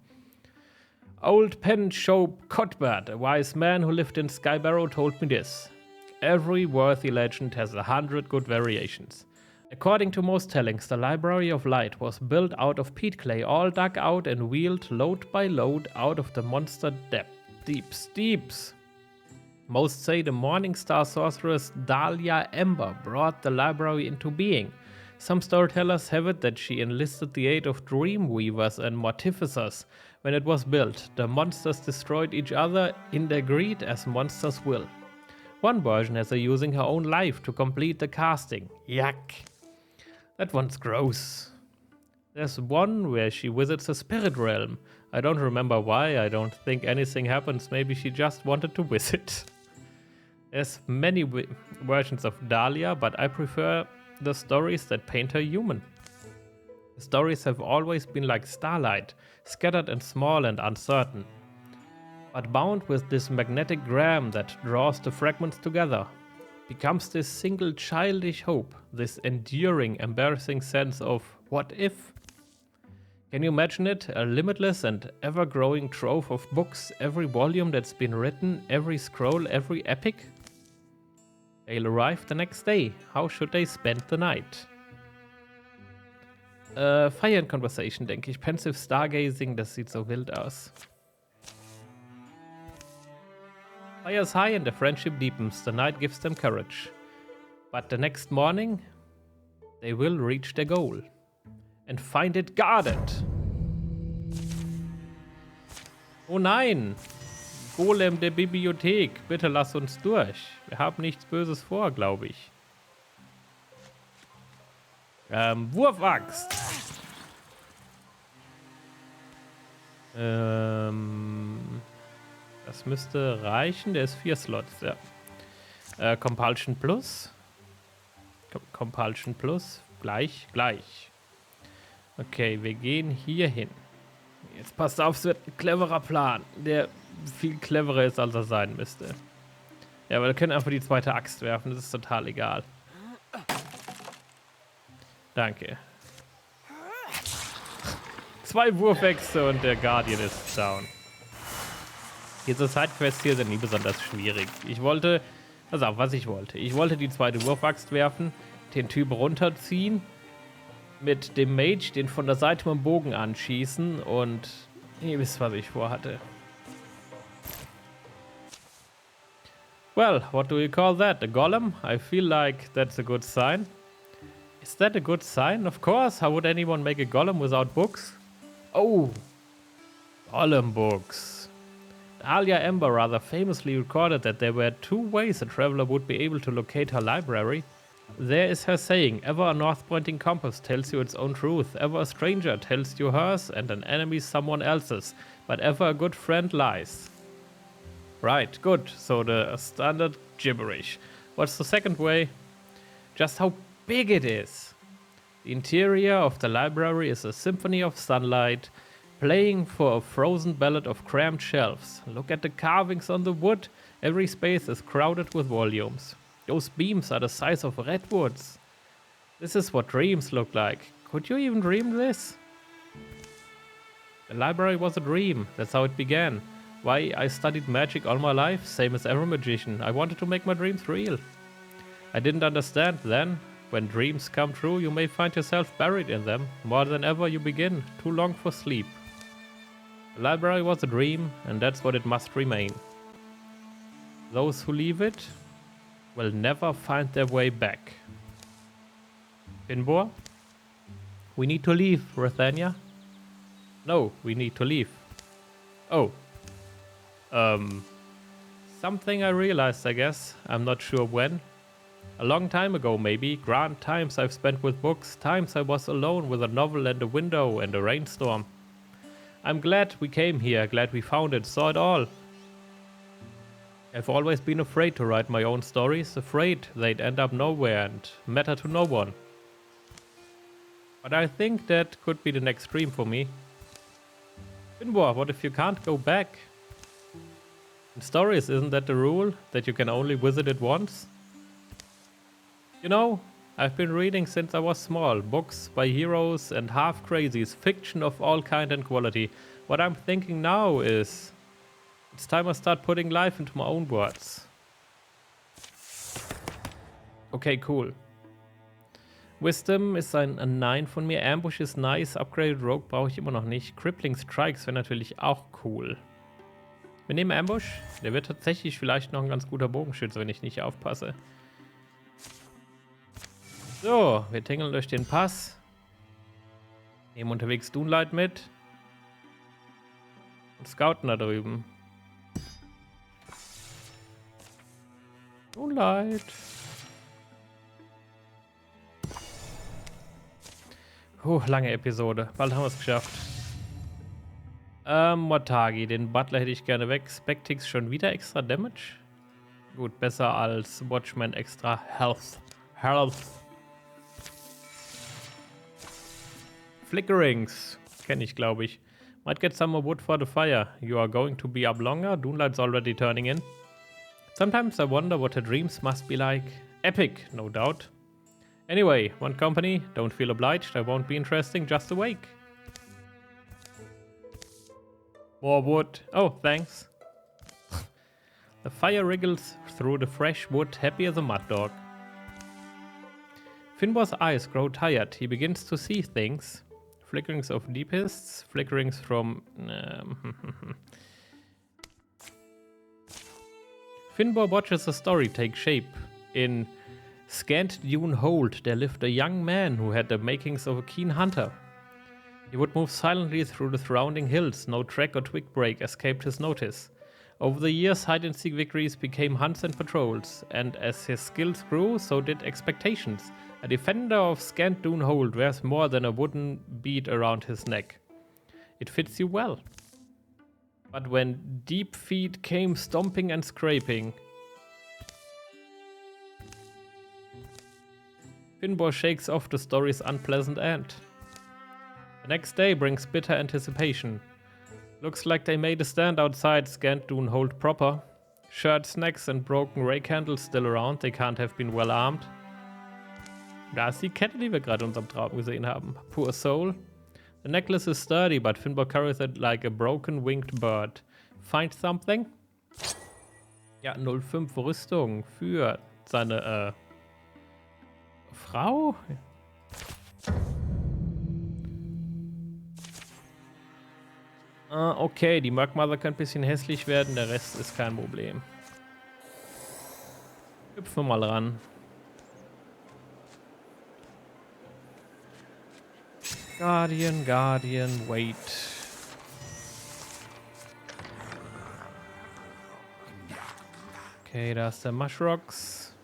Old Penshope Cuthbert, a wise man who lived in Skybarrow, told me this. Every worthy legend has 100 good variations. According to most tellings, the Library of Light was built out of peat clay, all dug out and wheeled load by load out of the monster deeps. Most say the Morning Star sorceress Dahlia Ember brought the library into being. Some storytellers have it that she enlisted the aid of dream weavers and mortificers. When it was built, the monsters destroyed each other in their greed as monsters will. One version has her using her own life to complete the casting. Yuck. That one's gross. There's one where she visits a spirit realm. I don't remember why, I don't think anything happens, maybe she just wanted to visit. There's many versions of Dahlia, but I prefer the stories that paint her human. The stories have always been like starlight, scattered and small and uncertain, but bound with this magnetic gram that draws the fragments together, becomes this single childish hope, this enduring, embarrassing sense of what if? Can you imagine it? A limitless and ever-growing trove of books, every volume that's been written, every scroll, every epic? They'll arrive the next day. How should they spend the night? Fire and Conversation, denke ich. Pensive Stargazing, das sieht so wild aus. Fire's high and the friendship deepens. The night gives them courage. But the next morning, they will reach their goal. And find it guarded. Oh nein! Golem der Bibliothek, bitte lass uns durch. Wir haben nichts Böses vor, glaube ich. Wurfaxt. Das müsste reichen. Der ist 4 Slots, ja. Compulsion Plus. Compulsion Plus. Gleich. Okay, wir gehen hier hin. Jetzt passt auf, es wird ein cleverer Plan, der viel cleverer ist, als er sein müsste. Ja, aber wir können einfach die zweite Axt werfen, das ist total egal. Danke. 2 Wurfäxte und der Guardian ist down. Diese Sidequests hier sind nie besonders schwierig. Ich wollte die zweite Wurfaxt werfen, den Typ runterziehen, mit dem Mage den von der Seite mit dem Bogen anschießen und ihr wisst, was ich vorhatte. Well, what do you call that? A golem? I feel like that's a good sign. Is that a good sign? Of course. How would anyone make a golem without books? Oh, golem books. Alia Ember rather famously recorded that there were 2 ways a traveler would be able to locate her library. There is her saying, ever a north-pointing compass tells you its own truth, ever a stranger tells you hers, and an enemy someone else's, but ever a good friend lies. Right, good. So the standard gibberish. What's the second way? Just how big it is. The interior of the library is a symphony of sunlight, playing for a frozen ballad of cramped shelves. Look at the carvings on the wood. Every space is crowded with volumes. Those beams are the size of redwoods. This is what dreams look like. Could you even dream this? The library was a dream. That's how it began. Why, I studied magic all my life, same as every magician. I wanted to make my dreams real. I didn't understand then. When dreams come true, you may find yourself buried in them. More than ever you begin, too long for sleep. The library was a dream, and that's what it must remain. Those who leave it will never find their way back. Finbor? We need to leave, Rathenya. No, we need to leave. Oh. Something I realized, I guess. I'm not sure when. A long time ago, maybe. Grand times I've spent with books. Times I was alone with a novel and a window and a rainstorm. I'm glad we came here, glad we found it, saw it all. I've always been afraid to write my own stories, afraid they'd end up nowhere and matter to no one. But I think that could be the next dream for me. Finbor, what if you can't go back? In stories, isn't that the rule? That you can only visit it once? You know, I've been reading since I was small, books by heroes and half-crazies, fiction of all kind and quality. What I'm thinking now is, it's time I start putting life into my own words. Okay, cool. Wisdom ist ein 9 von mir, Ambush ist nice, Upgraded Rogue brauche ich immer noch nicht. Crippling Strikes wäre natürlich auch cool. Wir nehmen Ambush, der wird tatsächlich vielleicht noch ein ganz guter Bogenschütze, wenn ich nicht aufpasse. So, wir tingeln durch den Pass. Nehmen unterwegs Dunlaith mit. Und scouten da drüben. Dunlaith. Lange Episode. Bald haben wir es geschafft. Morthagi, den Butler hätte ich gerne weg. Spectix schon wieder extra Damage? Gut, besser als Watchman extra Health. Flickerings. Kenne ich, glaube ich. Might get some more wood for the fire. You are going to be up longer. Dunlaith's already turning in. Sometimes I wonder what her dreams must be like. Epic, no doubt. Anyway, one company. Don't feel obliged. I won't be interesting. Just awake. More wood. Oh, thanks. The fire wriggles through the fresh wood, happy as a mud dog. Finbor's eyes grow tired. He begins to see things. Flickerings of Deepists. Flickerings from... Finbor watches a story take shape. In Scant Dune Hold, there lived a young man who had the makings of a keen hunter. He would move silently through the surrounding hills. No track or twig break escaped his notice. Over the years, hide-and-seek victories became hunts and patrols, and as his skills grew, so did expectations. A defender of Scant Dune Hold wears more than a wooden bead around his neck. It fits you well. But when deep feet came stomping and scraping, Finbor shakes off the story's unpleasant end. The next day brings bitter anticipation. Looks like they made a stand outside Scant Dune Hold proper. Shirts, snacks and broken rake handles still around. They can't have been well armed. Da ist die Kette, die wir gerade in unserem Traum gesehen haben. Poor soul. The necklace is sturdy, but Finbor carries it like a broken winged bird. Find something? Ja, 05 Rüstung für seine Frau? Okay, die Merkmale können ein bisschen hässlich werden, der Rest ist kein Problem. Hüpfen wir mal ran. Guardian, wait. Okay, da ist der Mushrocks.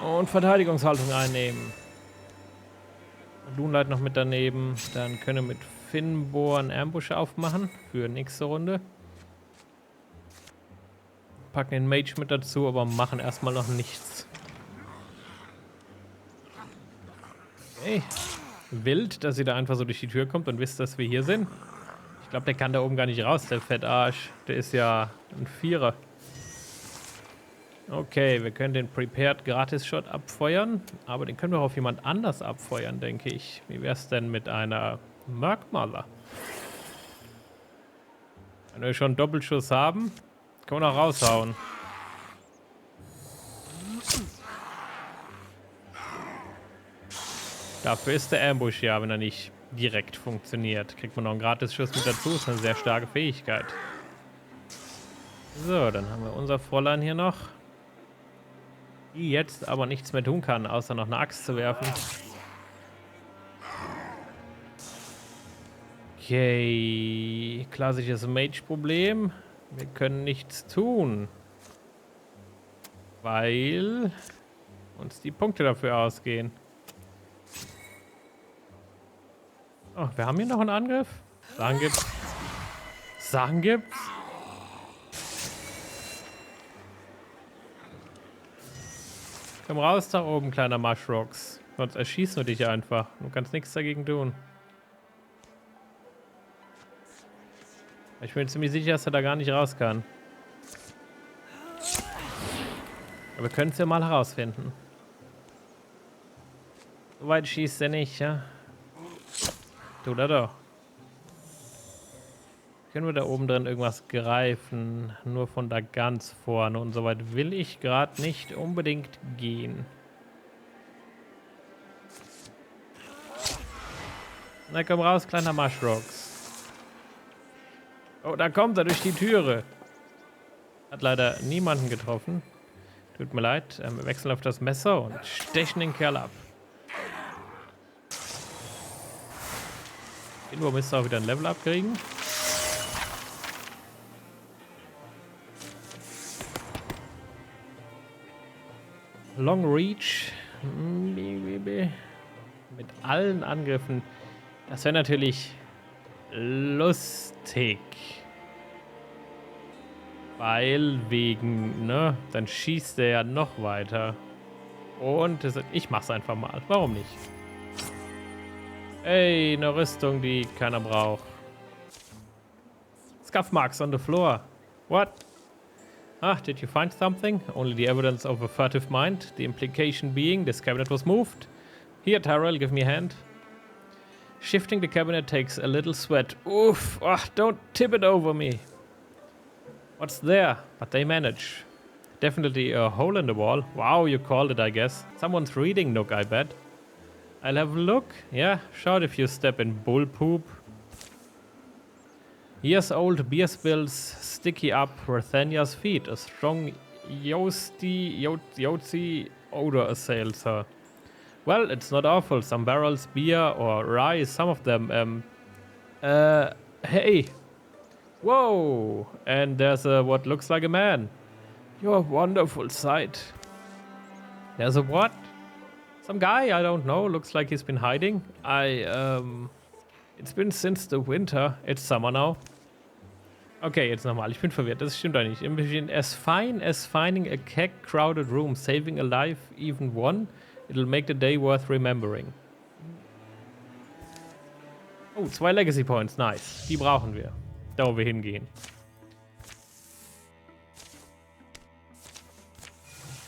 Und Verteidigungshaltung einnehmen. Dunlaith noch mit daneben. Dann können wir mit Finbor einen Ambush aufmachen für nächste Runde. Packen den Mage mit dazu, aber machen erstmal noch nichts. Okay. Wild, dass sie da einfach so durch die Tür kommt und wisst, dass wir hier sind. Ich glaube, der kann da oben gar nicht raus, der Fettarsch. Der ist ja ein Vierer. Okay, wir können den Prepared Gratis-Shot abfeuern, aber den können wir auch auf jemand anders abfeuern, denke ich. Wie wäre es denn mit einer Merkmaler? Wenn wir schon einen Doppelschuss haben, können wir noch raushauen. Dafür ist der Ambush ja, wenn er nicht direkt funktioniert. Kriegt man noch einen Gratis-Schuss mit dazu, ist eine sehr starke Fähigkeit. So, dann haben wir unser Fräulein hier noch. Die jetzt aber nichts mehr tun kann, außer noch eine Axt zu werfen. Okay, klassisches Mage-Problem. Wir können nichts tun, weil uns die Punkte dafür ausgehen. Oh, wir haben hier noch einen Angriff. Sagen gibt's. Sagen gibt's. Komm raus da oben, kleiner Mushrocks. Sonst erschießen wir dich einfach. Du kannst nichts dagegen tun. Ich bin ziemlich sicher, dass er da gar nicht raus kann. Aber wir können es ja mal herausfinden. So weit schießt er nicht, ja? Tut er doch. Können wir da oben drin irgendwas greifen? Nur von da ganz vorne. Und so weit will ich gerade nicht unbedingt gehen. Na komm raus, kleiner Mushrocks. Oh, da kommt er durch die Türe. Hat leider niemanden getroffen. Tut mir leid. Wir wechseln auf das Messer und stechen den Kerl ab. Irgendwo müsste auch wieder ein Level abkriegen. Long Reach. Mit allen Angriffen. Das wäre natürlich lustig. Weil wegen, ne? Dann schießt er ja noch weiter. Und ich mach's einfach mal. Warum nicht? Ey, eine Rüstung, die keiner braucht. Scuff marks on the floor. What? Ah, did you find something? Only the evidence of a furtive mind. The implication being this cabinet was moved. Here, Tyrel, give me a hand. Shifting the cabinet takes a little sweat. Oof! Oh, don't tip it over me. What's there? But they manage. Definitely a hole in the wall. Wow, you called it, I guess. Someone's reading Nook, I bet. I'll have a look. Yeah, shout if you step in bull poop. Here's old beer spills sticky up Rathenya's feet. A strong Yotzi odor assails her. Well, it's not awful. Some barrels, beer or rye, some of them, Hey. Whoa. And there's a what looks like a man. You're a wonderful sight. There's a what? Some guy, I don't know. Looks like he's been hiding. It's been since the winter. It's summer now. Okay, jetzt nochmal. Ich bin verwirrt. Das stimmt doch nicht. Imagine as fine as finding a crowded room, saving a life, even one, it'll make the day worth remembering. Oh, 2 Legacy Points. Nice. Die brauchen wir. Da, wo wir hingehen.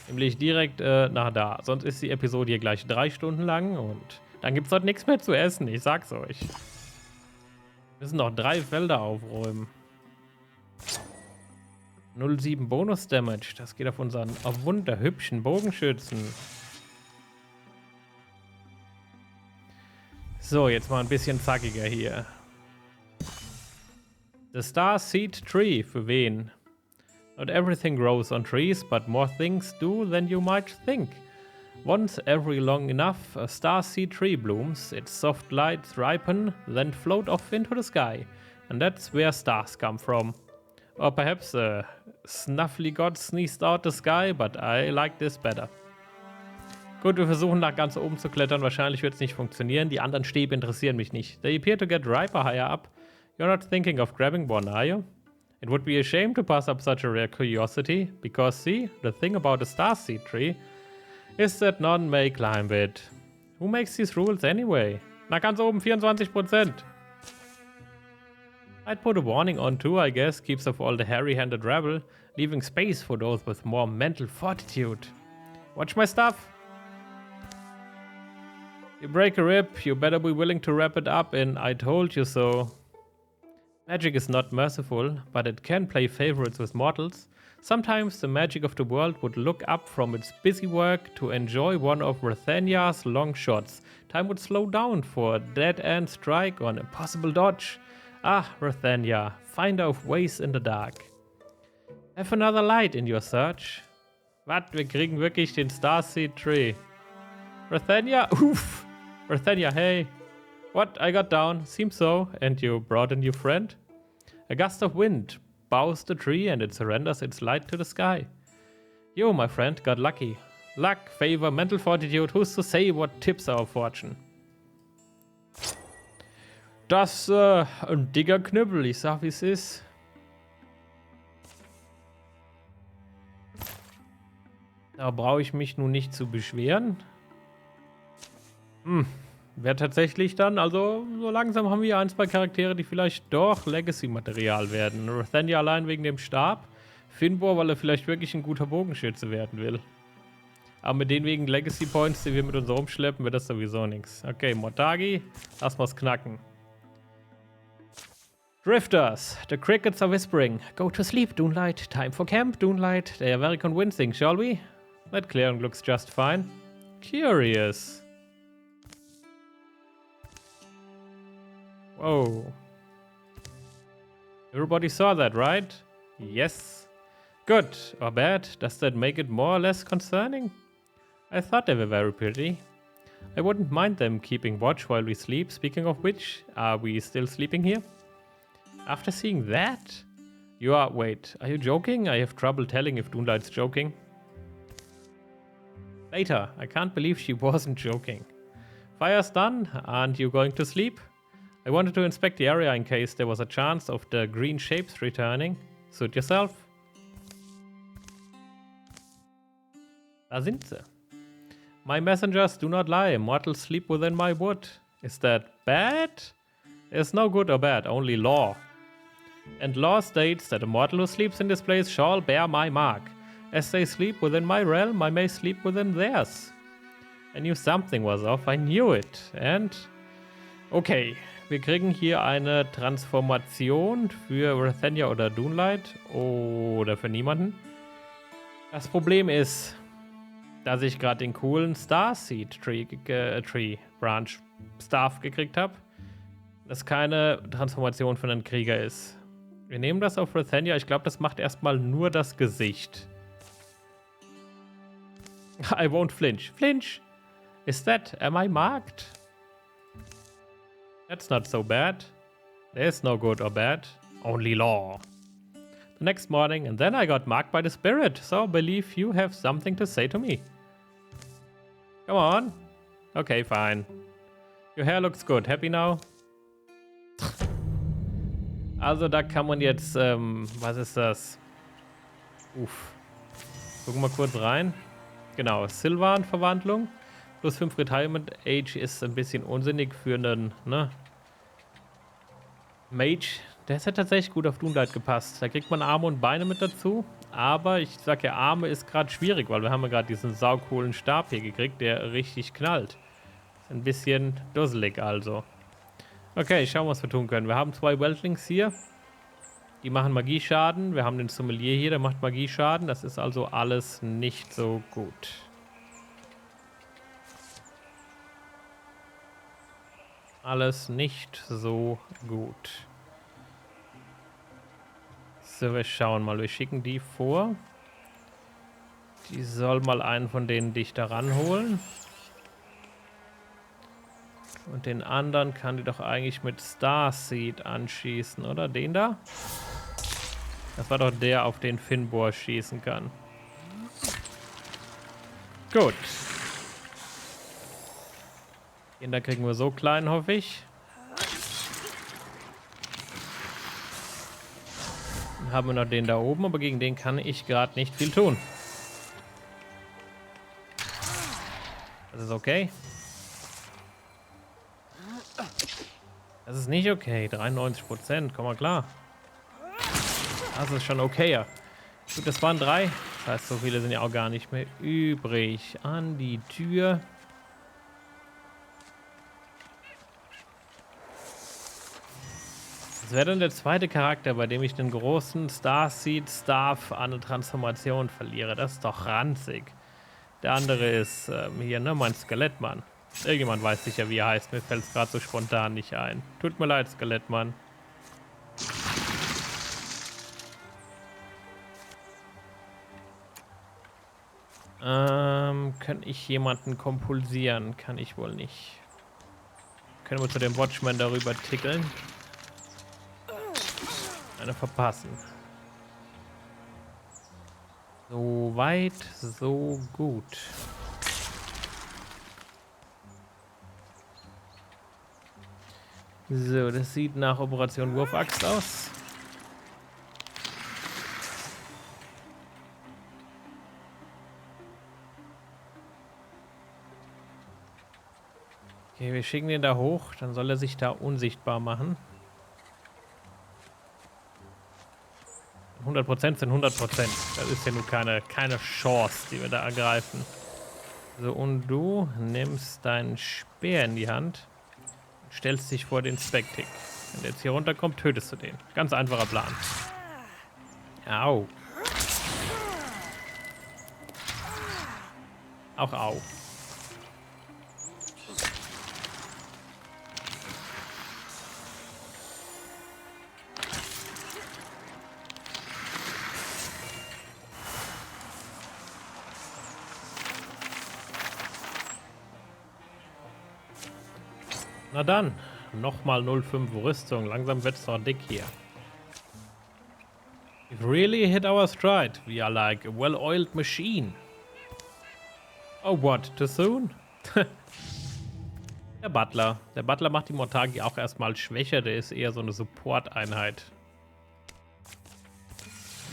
Nämlich direkt nach da. Sonst ist die Episode hier gleich 3 Stunden lang und dann gibt es dort nichts mehr zu essen. Ich sag's euch. Wir müssen noch 3 Felder aufräumen. 0,7 Bonus Damage. Das geht auf unseren wunderhübschen Bogenschützen. So, jetzt mal ein bisschen zackiger hier. The Starseed Tree. Für wen? Not everything grows on trees, but more things do than you might think. Once every long enough, a starseed tree blooms, its soft lights ripen, then float off into the sky. And that's where stars come from. Or perhaps a snuffly god sneezed out the sky, but I like this better. Gut, wir versuchen nach ganz oben zu klettern. Wahrscheinlich wird es nicht funktionieren. Die anderen Stäbe interessieren mich nicht. They appear to get riper higher up. You're not thinking of grabbing one, are you? It would be a shame to pass up such a rare curiosity, because see, the thing about a starseed tree is that none may climb it. Who makes these rules anyway? Na, ganz oben 24%. I'd put a warning on too, I guess, keeps off all the hairy-handed rabble, leaving space for those with more mental fortitude. Watch my stuff. You break a rib, you better be willing to wrap it up in I told you so. Magic is not merciful, but it can play favorites with mortals. Sometimes the magic of the world would look up from its busy work to enjoy one of Rathenya's long shots. Time would slow down for a dead-end strike or an impossible dodge. Ah, Rathenya, finder of ways in the dark. Have another light in your search. Was? Wir kriegen wirklich den Starseed Tree. Rathenya? Oof! Rathenya, hey. What? I got down. Seems so. And you brought a new friend? A gust of wind bows the tree and it surrenders its light to the sky. You, my friend, got lucky. Luck, favor, mental fortitude, who's to say what tips our fortune? Das, ein dicker Knüppel, ich sag wie's ist. Da brauche ich mich nun nicht zu beschweren. Wäre tatsächlich dann, also so langsam haben wir 2 Charaktere, die vielleicht doch Legacy-Material werden. Rathenya allein wegen dem Stab, Finbor, weil er vielleicht wirklich ein guter Bogenschütze werden will. Aber mit den wegen Legacy-Points, die wir mit uns rumschleppen, wird das sowieso nichts. Okay, Morthagi, lass mal's knacken. Drifters, the crickets are whispering. Go to sleep, Dunlaith. Time for camp, Dunlaith. They are very convincing, shall we? That clearing looks just fine. Curious. Whoa. Everybody saw that, right? Yes. Good or bad? Does that make it more or less concerning? I thought they were very pretty. I wouldn't mind them keeping watch while we sleep. Speaking of which, are we still sleeping here? After seeing that? Wait, are you joking? I have trouble telling if Dunlaith's joking. Later, I can't believe she wasn't joking. Fire's done. Aren't you going to sleep? I wanted to inspect the area in case there was a chance of the green shapes returning. Suit yourself. Da sind sie. My messengers do not lie. Mortals sleep within my wood. Is that bad? There's no good or bad, only law. And law states that a mortal who sleeps in this place shall bear my mark. As they sleep within my realm, I may sleep within theirs. I knew something was off. I knew it. And... Okay, wir kriegen hier eine Transformation für Rathenya oder Dunlaith oder für niemanden. Das Problem ist, dass ich gerade den coolen Starseed Tree Branch Staff gekriegt habe, dass keine Transformation für einen Krieger ist. Wir nehmen das auf Rathenya. Ich glaube, das macht erstmal nur das Gesicht. I won't flinch. Flinch! Is that? Am I marked? That's not so bad. There's no good or bad, only law. The next morning, and then I got marked by the spirit, so I believe you have something to say to me. Come on. Okay, fine. Your hair looks good. Happy now? Also, da kann man jetzt, was ist das? Uff. Gucken wir kurz rein. Genau, Sylvan-Verwandlung. Plus 5 Retirement Age ist ein bisschen unsinnig für einen, ne? Mage. Der hätte tatsächlich gut auf Dunlaith gepasst. Da kriegt man Arme und Beine mit dazu. Aber ich sag ja, Arme ist gerade schwierig, weil wir haben ja gerade diesen saucoolen Stab hier gekriegt, der richtig knallt. Ist ein bisschen dusselig also. Okay, schauen wir, was wir tun können. Wir haben 2 Weltlings hier. Die machen Magieschaden. Wir haben den Sommelier hier, der macht Magieschaden. Das ist also alles nicht so gut. Alles nicht so gut. So, wir schauen mal. Wir schicken die vor. Die soll mal einen von denen dichter ranholen. Und den anderen kann die doch eigentlich mit Starseed anschießen, oder? Den da? Das war doch der, auf den Finbor schießen kann. Gut. Den da kriegen wir so klein, hoffe ich. Dann haben wir noch den da oben, aber gegen den kann ich gerade nicht viel tun. Das ist okay. Das ist nicht okay. 93%, komm mal klar. Das ist schon okayer. Gut, das waren 3. Das heißt, so viele sind ja auch gar nicht mehr übrig. An die Tür. Das wäre dann der zweite Charakter, bei dem ich den großen Starseed Staff an eine Transformation verliere. Das ist doch ranzig. Der andere ist hier, ne, mein Skelettmann. Irgendjemand weiß sicher, wie er heißt. Mir fällt es gerade so spontan nicht ein. Tut mir leid, Skelettmann. Kann ich jemanden kompulsieren? Kann ich wohl nicht. Können wir zu dem Watchman darüber tickeln? Eine verpassen. So weit, so gut. So, das sieht nach Operation Wurfaxt aus. Okay, wir schicken den da hoch, dann soll er sich da unsichtbar machen. 100% sind 100%. Das ist ja nur keine Chance, die wir da ergreifen. So, und du nimmst deinen Speer in die Hand und stellst dich vor den Spektik. Wenn der jetzt hier runterkommt, tötest du den. Ganz einfacher Plan. Au. Auch au. Na dann, nochmal 05 Rüstung. Langsam wird's doch dick hier. We've really hit our stride. We are like a well-oiled machine. Oh, what? Too soon? Der Butler. Der Butler macht die Morthagi auch erstmal schwächer. Der ist eher so eine Support-Einheit.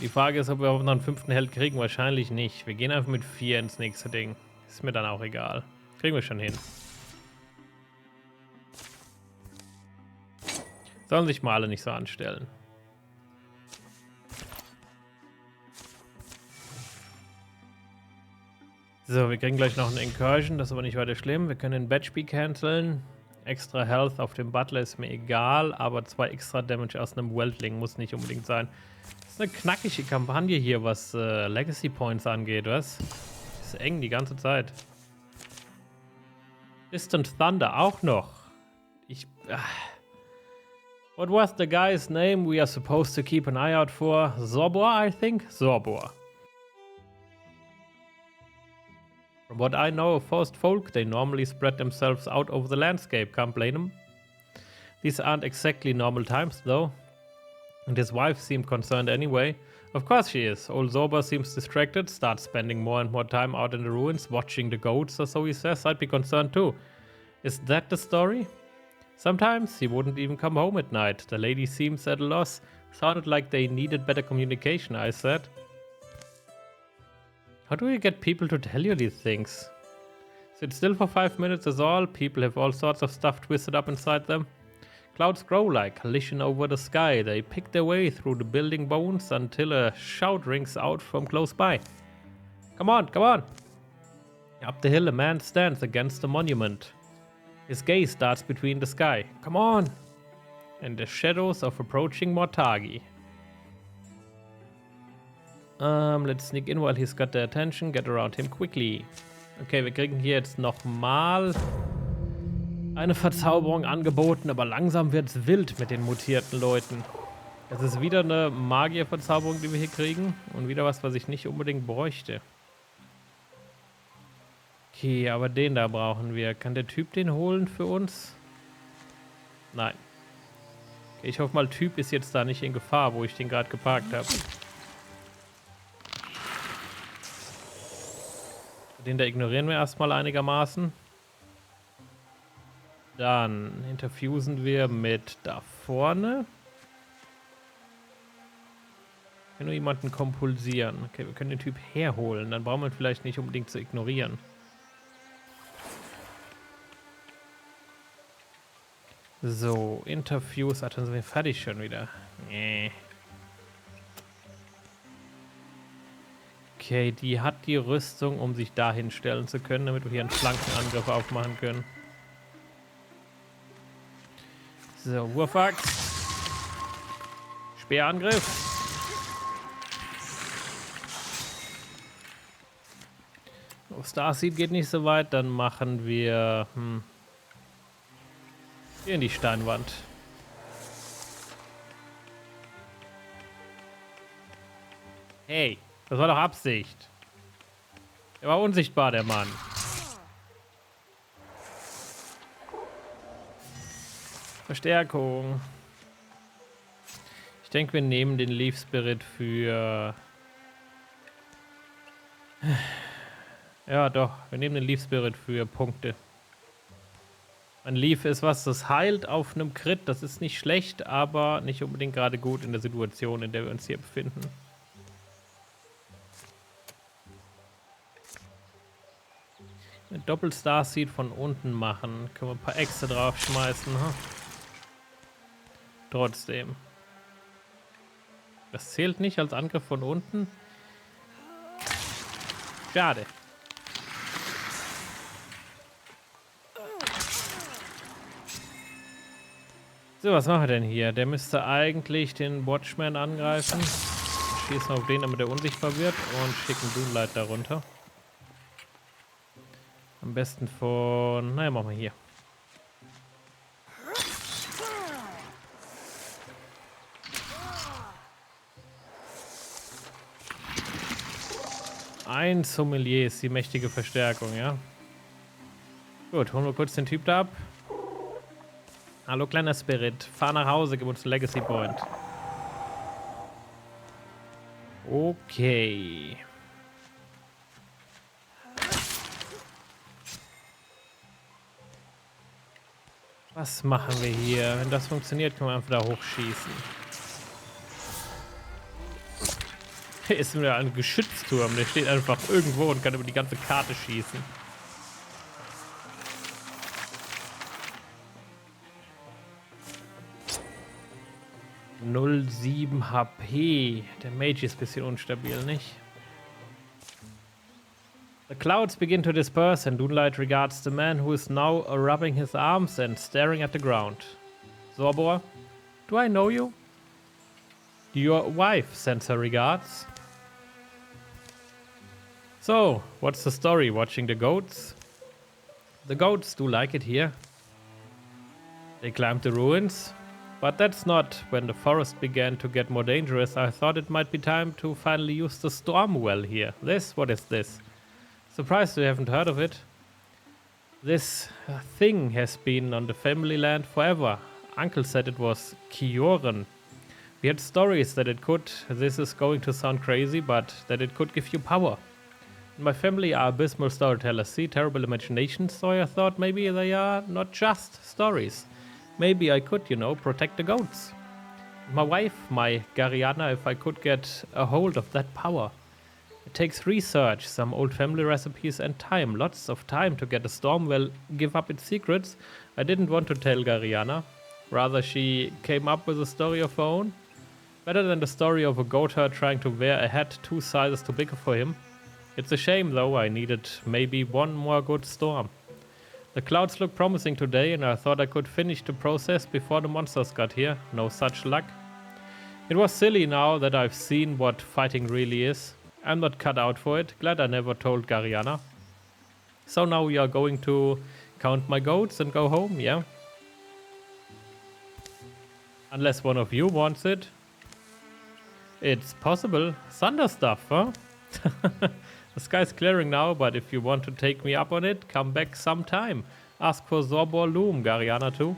Die Frage ist, ob wir noch einen 5. Held kriegen. Wahrscheinlich nicht. Wir gehen einfach mit 4 ins nächste Ding. Ist mir dann auch egal. Kriegen wir schon hin. Sollen sich mal alle nicht so anstellen. So, wir kriegen gleich noch eine Incursion, das ist aber nicht weiter schlimm. Wir können den Batchby canceln. Extra Health auf dem Butler ist mir egal, aber 2 extra Damage aus einem Weltling muss nicht unbedingt sein. Das ist eine knackige Kampagne hier, was Legacy Points angeht, was? Ist eng die ganze Zeit. Distant Thunder auch noch. What was the guy's name we are supposed to keep an eye out for? Zorbor, I think? Zorbor. From what I know of forced folk, they normally spread themselves out over the landscape, can't blame them. These aren't exactly normal times, though. And his wife seemed concerned anyway. Of course she is. Old Zorba seems distracted, starts spending more and more time out in the ruins, watching the goats, or so he says. I'd be concerned too. Is that the story? Sometimes he wouldn't even come home at night. The lady seems at a loss. Sounded like they needed better communication, I said. How do you get people to tell you these things? Sit still for 5 minutes is all. People have all sorts of stuff twisted up inside them. Clouds grow like collision over the sky. They pick their way through the building bones until a shout rings out from close by. Come on, come on! Up the hill a man stands against the monument. His gaze darts between the sky. Come on! And the shadows of approaching Morthagi. Let's sneak in while he's got their attention. Get around him quickly. Okay, wir kriegen hier jetzt nochmal eine Verzauberung angeboten, aber langsam wird's wild mit den mutierten Leuten. Es ist wieder eine Magierverzauberung, die wir hier kriegen. Und wieder was ich nicht unbedingt bräuchte. Okay, aber den da brauchen wir. Kann der Typ den holen für uns? Nein. Okay, ich hoffe mal, Typ ist jetzt da nicht in Gefahr, wo ich den gerade geparkt habe. Den da ignorieren wir erstmal einigermaßen. Dann interfusen wir mit da vorne. Ich kann nur jemanden kompulsieren. Okay, wir können den Typ herholen. Dann brauchen wir ihn vielleicht nicht unbedingt zu ignorieren. So, Interfuse. Ach, dann sind wir fertig schon wieder. Nee. Okay, die hat die Rüstung, um sich dahin stellen zu können, damit wir hier einen Flankenangriff aufmachen können. So, Wurfax. Speerangriff. Oh, Starseed geht nicht so weit, dann machen wir hier in die Steinwand. Hey, das war doch Absicht. Er war unsichtbar, der Mann. Verstärkung. Ich denke, wir nehmen den Leaf Spirit für... Ja, doch. Wir nehmen den Leaf Spirit für Punkte. Ein Leaf ist was, das heilt auf einem Crit. Das ist nicht schlecht, aber nicht unbedingt gerade gut in der Situation, in der wir uns hier befinden. Eine Doppel-Starseed von unten machen. Können wir ein paar Äxte draufschmeißen. Huh? Trotzdem. Das zählt nicht als Angriff von unten. Schade. So, was machen wir denn hier? Der müsste eigentlich den Watchman angreifen. Schießen auf den, damit er unsichtbar wird. Und schicken Dunlaith darunter. Am besten von... Naja, machen wir hier. Ein Sommelier ist die mächtige Verstärkung, ja. Gut, holen wir kurz den Typ da ab. Hallo, kleiner Spirit. Fahr nach Hause, gib uns einen Legacy Point. Okay. Was machen wir hier? Wenn das funktioniert, können wir einfach da hochschießen. Hier ist wieder ein Geschützturm. Der steht einfach irgendwo und kann über die ganze Karte schießen. (0,7 HP. Der Mage ist ein bisschen unstabil, nicht? The clouds begin to disperse and Dunlaith regards the man who is now rubbing his arms and staring at the ground. Zorbor, do I know you? Your wife sends her regards. So, what's the story? Watching the goats? The goats do like it here. They climbed the ruins. But that's not when the forest began to get more dangerous. I thought it might be time to finally use the storm well here. This? What is this? Surprised you haven't heard of it. This thing has been on the family land forever. uncle said it was Kioran. We had stories that it could, this is going to sound crazy, but that it could give you power. My family are abysmal storytellers, see terrible imaginations, so I thought maybe they are not just stories. Maybe I could, you know, protect the goats. My wife, my Gariana, if I could get a hold of that power. It takes research, some old family recipes and time, lots of time to get a Stormwell give up its secrets. I didn't want to tell Gariana. Rather, she came up with a story of her own. Better than the story of a goat herd trying to wear a hat 2 sizes too big for him. It's a shame though, I needed maybe one more good storm. The clouds look promising today and I thought I could finish the process before the monsters got here. No such luck. It was silly now that I've seen what fighting really is. I'm not cut out for it. Glad I never told Gariana. So now we are going to count my goats and go home, yeah? Unless one of you wants it. It's possible. Thunder stuff, huh? The sky's clearing now, but if you want to take me up on it, come back sometime. Ask for Zorbor Loom, Gariana too.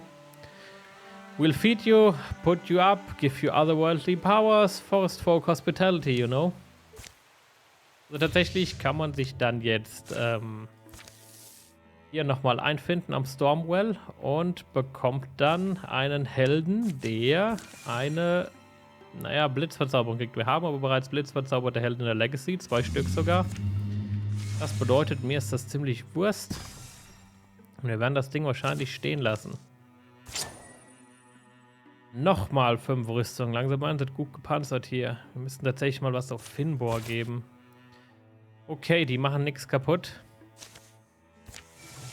We'll feed you, put you up, give you otherworldly powers, Forest Folk Hospitality, you know. Also tatsächlich kann man sich dann jetzt hier nochmal einfinden am Stormwell und bekommt dann einen Helden, der eine, naja, Blitzverzauberung kriegt. Wir haben aber bereits blitzverzauberte Helden in der Legacy, 2 Stück sogar. Das bedeutet, mir ist das ziemlich Wurst. Und wir werden das Ding wahrscheinlich stehen lassen. Nochmal 5 Rüstungen. Langsam sind gut gepanzert hier. Wir müssen tatsächlich mal was auf Finbor geben. Okay, die machen nichts kaputt.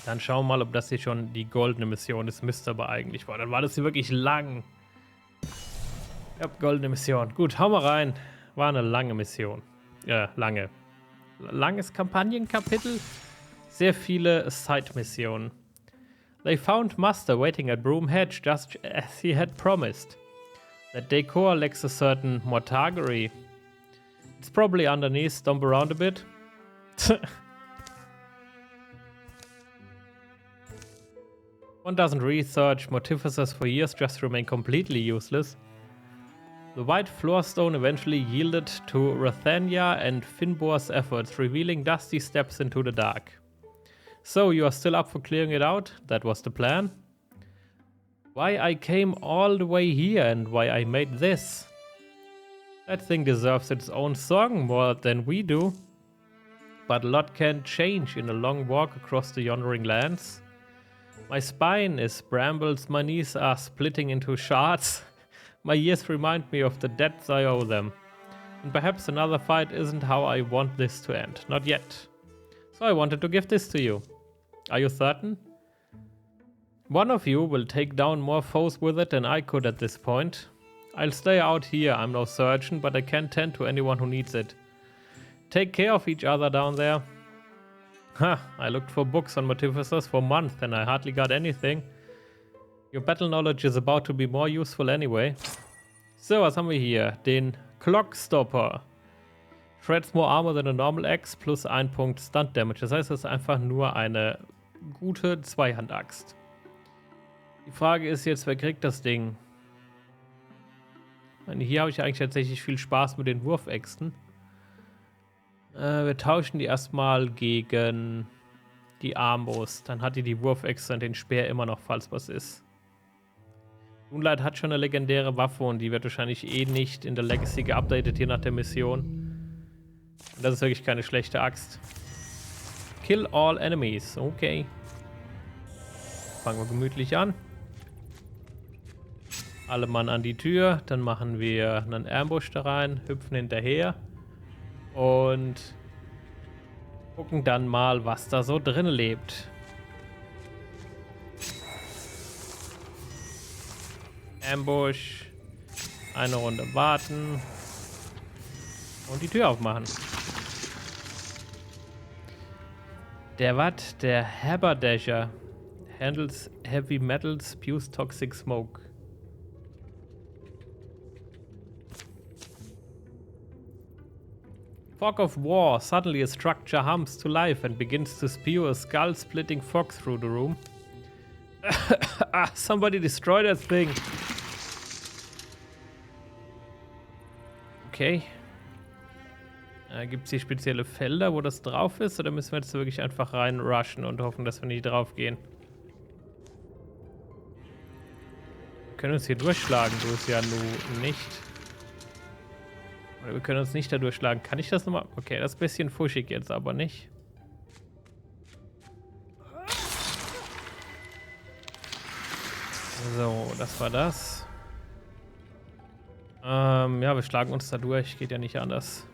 Dann schauen wir mal, ob das hier schon die goldene Mission ist. Müsste aber eigentlich war. Dann war das hier wirklich lang. Ja, goldene Mission. Gut, hau mal rein. War eine lange Mission. Langes Kampagnenkapitel. Sehr viele Side-Missionen. They found Muster waiting at Broom Hedge just as he had promised. That decor lacks a certain Morthagi. It's probably underneath. Stomp around a bit. One doesn't research mortificers for years, just remain completely useless. The white floor stone eventually yielded to Rathenya and Finbor's efforts, revealing dusty steps into the dark. So, you are still up for clearing it out? That was the plan? Why I came all the way here and why I made this? That thing deserves its own song more than we do. But a lot can change in a long walk across the yondering lands. My spine is brambles, my knees are splitting into shards. My years remind me of the debts I owe them. And perhaps another fight isn't how I want this to end. Not yet. So I wanted to give this to you. Are you certain? One of you will take down more foes with it than I could at this point. I'll stay out here, I'm no surgeon, but I can tend to anyone who needs it. Take care of each other down there. Ha, I looked for books on mortificers for months and I hardly got anything. Your battle knowledge is about to be more useful anyway. So, was haben wir hier? Den Clockstopper. Shreds more armor than a normal axe plus 1 Punkt Stunt Damage. Das heißt, es ist einfach nur eine gute Zweihandaxt. Die Frage ist jetzt, wer kriegt das Ding? Ich meine, hier habe ich eigentlich tatsächlich viel Spaß mit den Wurfäxten. Wir tauschen die erstmal gegen die Armbrust. Dann hat die Wurfäxte und den Speer immer noch, falls was ist. Dunlaith hat schon eine legendäre Waffe und die wird wahrscheinlich eh nicht in der Legacy geupdatet, je nach der Mission. Und das ist wirklich keine schlechte Axt. Kill all enemies. Okay. Fangen wir gemütlich an. Alle Mann an die Tür. Dann machen wir einen Ambush da rein, hüpfen hinterher. Und gucken dann mal, was da so drin lebt. Ambush. Eine Runde warten. Und die Tür aufmachen. Der was? Der Haberdasher. Handles heavy metals, spews toxic smoke. Fog of war. Suddenly a structure hums to life and begins to spew a skull-splitting fog through the room. Ah, somebody destroy that thing. Okay. Gibt es hier spezielle Felder, wo das drauf ist? Oder müssen wir jetzt wirklich einfach rein rushen und hoffen, dass wir nicht drauf gehen? Wir können uns hier durchschlagen, du es ja nun nicht. Oder wir können uns nicht da durchschlagen. Kann ich das nochmal? Okay, das ist ein bisschen fuschig jetzt, aber nicht. So, das war das. Ja, wir schlagen uns da durch. Geht ja nicht anders.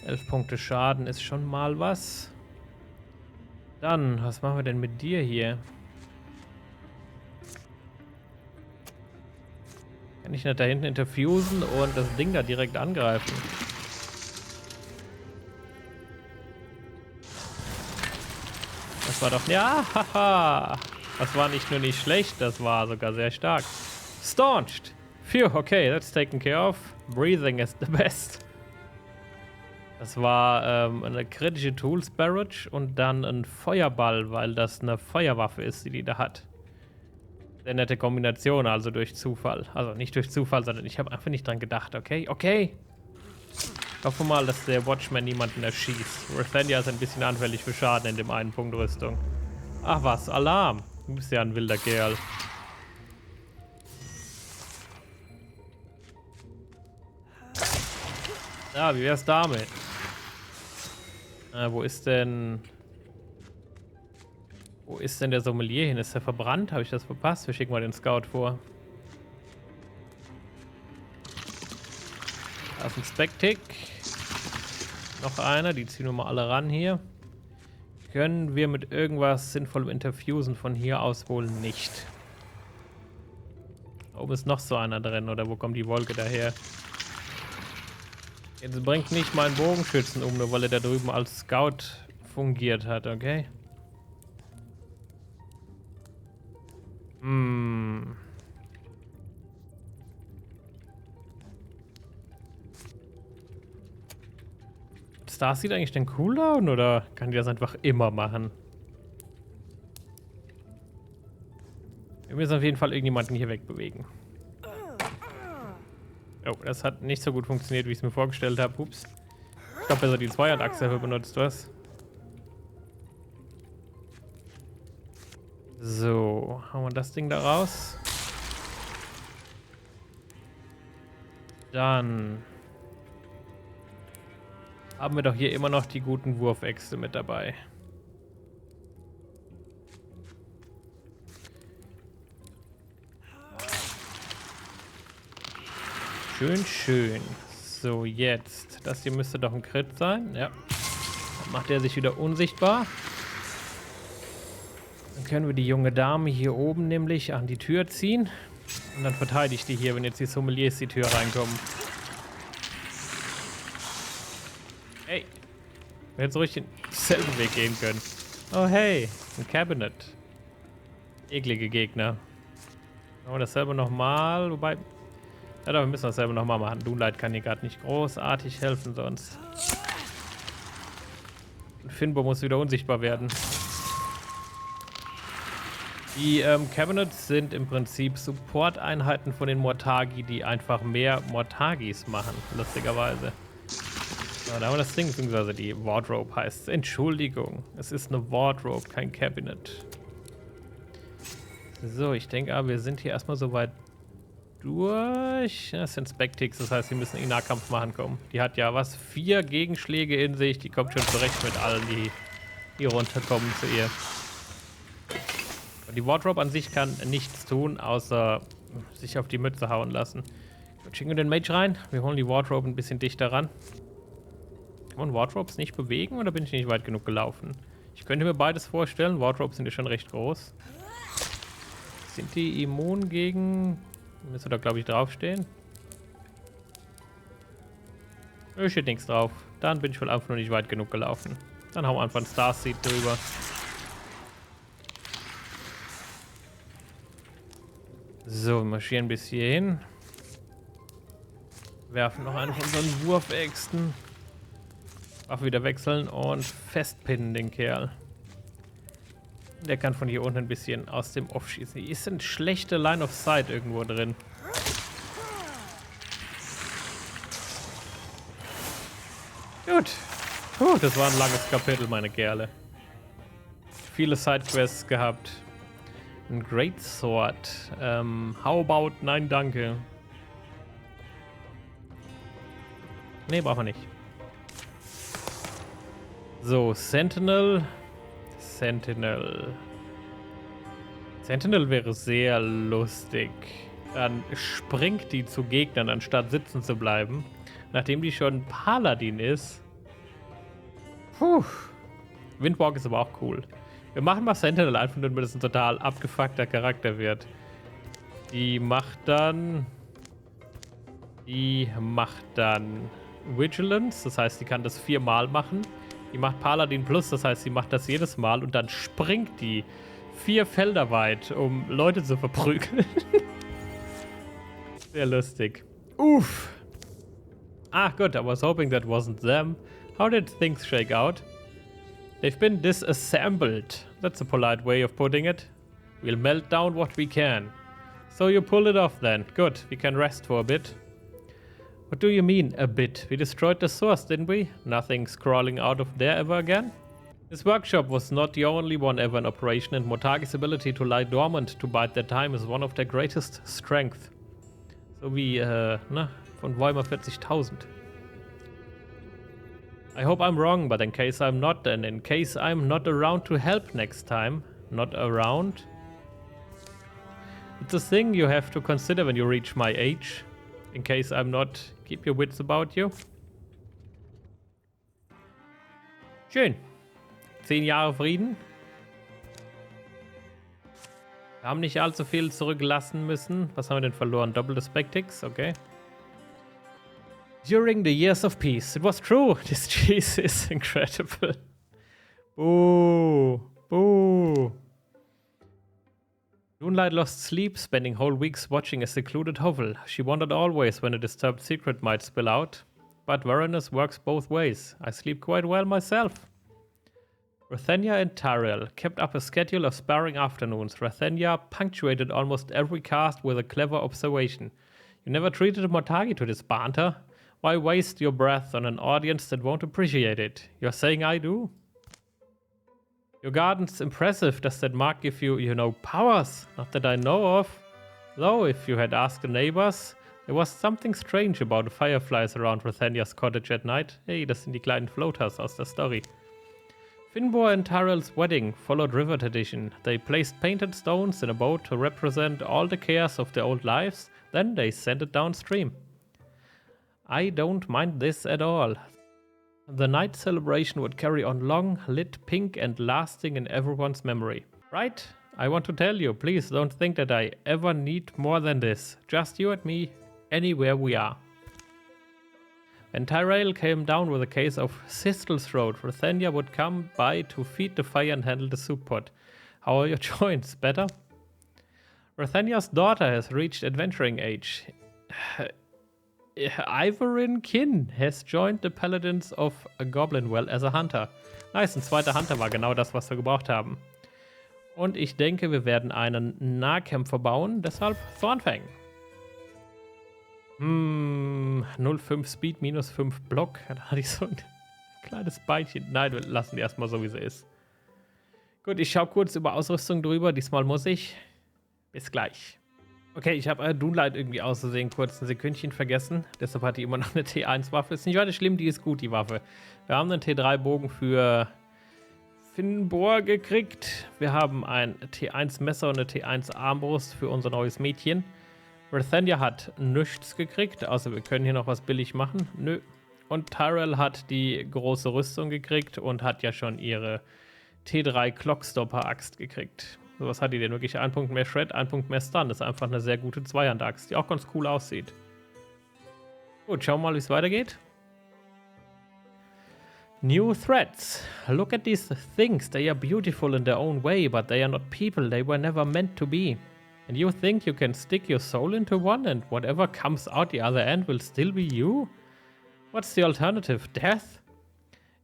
Elf Punkte Schaden ist schon mal was. Dann, was machen wir denn mit dir hier? Kann ich nicht da hinten interfusen und das Ding da direkt angreifen? Das war doch... Ja, haha! Das war nicht nur nicht schlecht, das war sogar sehr stark. Staunched! Phew, okay, that's taken care of. Breathing is the best. Das war eine kritische Tools Barrage und dann ein Feuerball, weil das eine Feuerwaffe ist, die da hat. Sehr nette Kombination, also durch Zufall. Also nicht durch Zufall, sondern ich habe einfach nicht dran gedacht, okay? Okay! Ich hoffe mal, dass der Watchman niemanden erschießt. Rathenya ist ein bisschen anfällig für Schaden in dem einen Punkt Rüstung. Ach was, Alarm! Du bist ja ein wilder Kerl. Ja, wie wär's damit? Wo ist denn der Sommelier hin? Ist der verbrannt? Habe ich das verpasst? Wir schicken mal den Scout vor. Da ist ein Spectic. Noch einer, die ziehen wir mal alle ran hier. Können wir mit irgendwas sinnvollem interfusen von hier aus wohl nicht. Da oben ist noch so einer drin, oder wo kommt die Wolke daher? Jetzt bringt nicht meinen Bogenschützen um, nur weil er da drüben als Scout fungiert hat, okay? Starseed eigentlich den Cooldown oder kann die das einfach immer machen? Wir müssen auf jeden Fall irgendjemanden hier wegbewegen. Oh, das hat nicht so gut funktioniert, wie ich es mir vorgestellt habe. Ups. Ich glaube, besser die Zweihandachse benutzt, was? So, haben wir das Ding da raus. Dann haben wir doch hier immer noch die guten Wurfäxte mit dabei. Schön, schön. So, jetzt. Das hier müsste doch ein Crit sein. Ja. Dann macht er sich wieder unsichtbar. Dann können wir die junge Dame hier oben nämlich an die Tür ziehen. Und dann verteidigt die hier, wenn jetzt die Sommeliers die Tür reinkommen. Hey. Wir hätten so richtig denselben Weg gehen können. Oh hey, ein Cabinet. Eklige Gegner. Machen wir dasselbe nochmal, wobei... Ja, doch, wir müssen dasselbe nochmal machen. Dunlaith kann hier gerade nicht großartig helfen sonst. Und Finbor muss wieder unsichtbar werden. Die Cabinets sind im Prinzip Support-Einheiten von den Morthagi, die einfach mehr Morthagis machen, lustigerweise. Ja, da haben wir das Ding, beziehungsweise die Wardrobe heißt es. Entschuldigung, es ist eine Wardrobe, kein Cabinet. So, ich denke aber, wir sind hier erstmal soweit durch. Das sind Spectics, das heißt, sie müssen in Nahkampf machen kommen. Die hat ja was? 4 Gegenschläge in sich. Die kommt schon zurecht mit allen, die runterkommen zu ihr. Und die Wardrobe an sich kann nichts tun, außer sich auf die Mütze hauen lassen. Gut, schicken wir den Mage rein. Wir holen die Wardrobe ein bisschen dichter ran. Kann man Wardrobes nicht bewegen oder bin ich nicht weit genug gelaufen? Ich könnte mir beides vorstellen. Wardrobes sind ja schon recht groß. Sind die immun gegen... Müsste da, glaube ich, draufstehen. Da steht nichts drauf. Dann bin ich wohl einfach nur nicht weit genug gelaufen. Dann hauen wir einfach ein Starseed drüber. So, wir marschieren bis hierhin. Werfen noch einen von unseren Wurfäxten. Waffe wieder wechseln und festpinnen den Kerl. Der kann von hier unten ein bisschen aus dem Off schießen. Hier ist eine schlechte Line of Sight irgendwo drin. Gut. Puh, das war ein langes Kapitel, meine Kerle. Viele Sidequests gehabt. Ein Great Sword. How about? Nein, danke. Nee, brauchen wir nicht. So, Sentinel. Sentinel wäre sehr lustig. Dann springt die zu Gegnern, anstatt sitzen zu bleiben. Nachdem die schon Paladin ist. Puh. Windwalk ist aber auch cool. Wir machen mal Sentinel einfach nur, damit es ein total abgefuckter Charakter wird. Die macht dann Vigilance, das heißt, sie kann das 4-mal machen. Die macht Paladin Plus, das heißt, sie macht das jedes Mal und dann springt die 4 Felder weit, um Leute zu verprügeln. Sehr lustig. Uff. Ah, good, I was hoping that wasn't them. How did things shake out? They've been disassembled. That's a polite way of putting it. We'll melt down what we can. So you pulled it off then. Good, we can rest for a bit. What do you mean, a bit? We destroyed the source, didn't we? Nothing's crawling out of there ever again? This workshop was not the only one ever in operation, and Morthagi's ability to lie dormant to bide their time is one of their greatest strengths. So wie, von Weimar 40.000. I hope I'm wrong, but in case I'm not, and in case I'm not around to help next time, not around. It's a thing you have to consider when you reach my age. In case I'm not, keep your wits about you. Schön. 10 Jahre Frieden. Wir haben nicht allzu viel zurücklassen müssen. Was haben wir denn verloren? Doppelte Spectix, okay. During the years of peace. It was true. This cheese is incredible. Boo. Boo. Dunlaith lost sleep, spending whole weeks watching a secluded hovel. She wondered always when a disturbed secret might spill out. But Varanus works both ways. I sleep quite well myself. Rathenya and Tyrel kept up a schedule of sparring afternoons. Rathenya punctuated almost every cast with a clever observation. You never treated Morthagi to this banter. Why waste your breath on an audience that won't appreciate it? You're saying I do? Your garden's impressive. Does that mark give you, powers? Not that I know of. Though, if you had asked the neighbors, there was something strange about the fireflies around Rathenya's cottage at night. Hey, das sind die kleinen Floaters aus der Story. Finbor and Tyrel's wedding followed river tradition. They placed painted stones in a boat to represent all the cares of their old lives. Then they sent it downstream. I don't mind this at all. The night celebration would carry on long, lit pink and lasting in everyone's memory. Right? I want to tell you, please don't think that I ever need more than this. Just you and me, anywhere we are. When Tyrel came down with a case of Sistle's throat, Rathenya would come by to feed the fire and handle the soup pot. How are your joints? Better? Rathenya's daughter has reached adventuring age. Ivorin Kin has joined the Paladins of Goblinvel as a Hunter. Nice, ein zweiter Hunter war genau das, was wir gebraucht haben. Und ich denke, wir werden einen Nahkämpfer bauen, deshalb Thornfang. 0,5 Speed, minus 5 Block. Da hatte ich so ein kleines Beinchen. Nein, wir lassen die erstmal so, wie sie ist. Gut, ich schaue kurz über Ausrüstung drüber. Diesmal muss ich. Bis gleich. Okay, ich habe Dunlaith irgendwie aus Versehen kurz ein Sekündchen vergessen. Deshalb hat die immer noch eine T1-Waffe. Ist nicht weiter schlimm, die ist gut, die Waffe. Wir haben einen T3-Bogen für Finbor gekriegt. Wir haben ein T1-Messer und eine T1-Armbrust für unser neues Mädchen. Rathenya hat nichts gekriegt, außer wir können hier noch was billig machen. Nö. Und Tyrel hat die große Rüstung gekriegt und hat ja schon ihre T3 Clockstopper-Axt gekriegt. So, was hat die denn? Wirklich 1 Punkt mehr Shred, 1 Punkt mehr Stun. Das ist einfach eine sehr gute Zweihand-Axt, die auch ganz cool aussieht. Gut, schauen wir mal, wie es weitergeht. New threats. Look at these things. They are beautiful in their own way, but they are not people. They were never meant to be. And you think you can stick your soul into one and whatever comes out the other end will still be you? What's the alternative? Death?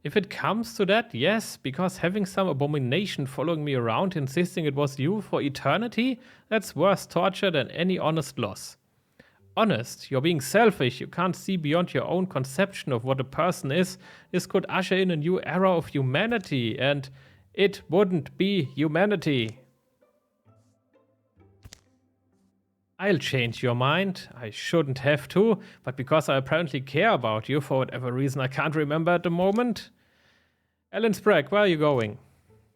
If it comes to that, yes, because having some abomination following me around insisting it was you for eternity, that's worse torture than any honest loss. Honest, you're being selfish, you can't see beyond your own conception of what a person is. This could usher in a new era of humanity, and it wouldn't be humanity. I'll change your mind. I shouldn't have to, but because I apparently care about you for whatever reason I can't remember at the moment. Alan Sprague, where are you going?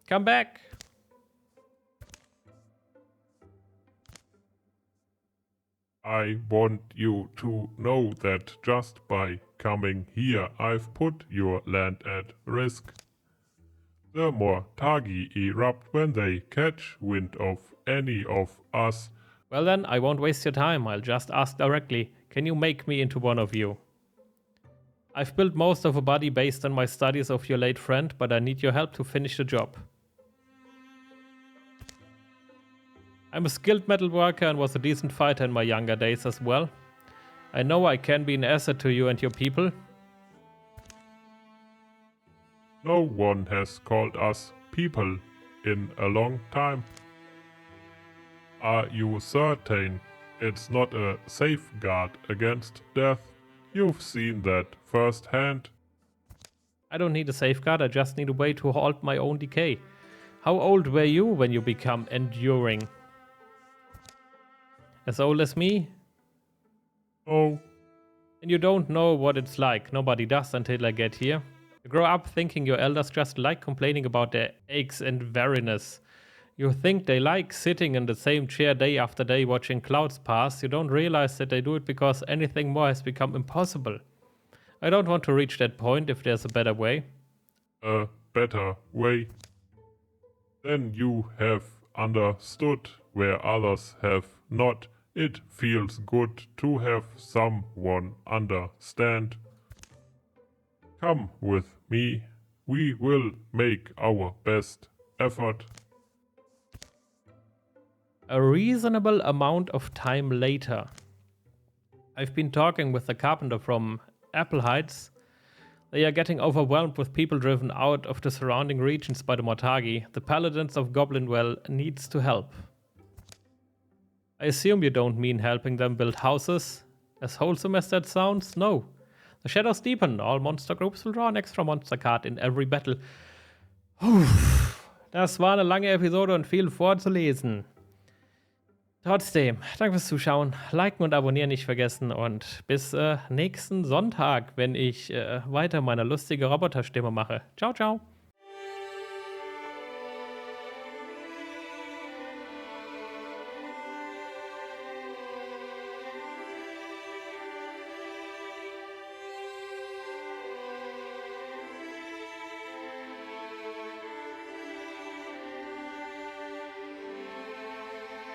Come back. I want you to know that just by coming here I've put your land at risk. The Morthagi erupt when they catch wind of any of us. Well then, I won't waste your time. I'll just ask directly. Can you make me into one of you? I've built most of a body based on my studies of your late friend, but I need your help to finish the job. I'm a skilled metal worker and was a decent fighter in my younger days as well. I know I can be an asset to you and your people. No one has called us people in a long time. Are you certain it's not a safeguard against death? You've seen that firsthand. I don't need a safeguard, I just need a way to halt my own decay. How old were you when you become enduring? As old as me? Oh, And you don't know what it's like. Nobody does until I get here. You grow up thinking your elders just like complaining about their aches and weariness. You think they like sitting in the same chair day after day watching clouds pass. You don't realize that they do it because anything more has become impossible. I don't want to reach that point if there's a better way. a better way. Then you have understood where others have not. It feels good to have someone understand. Come with me. We will make our best effort. A reasonable amount of time later. I've been talking with the carpenter from Apple Heights. They are getting overwhelmed with people driven out of the surrounding regions by the Morthagi. The Paladins of Goblinvel needs to help. I assume you don't mean helping them build houses? As wholesome as that sounds, no. The shadows deepen. All monster groups will draw an extra monster card in every battle. Das war eine lange Episode und viel vorzulesen. Trotzdem, danke fürs Zuschauen, liken und abonnieren nicht vergessen und bis nächsten Sonntag, wenn ich weiter meine lustige Roboterstimme mache. Ciao, ciao.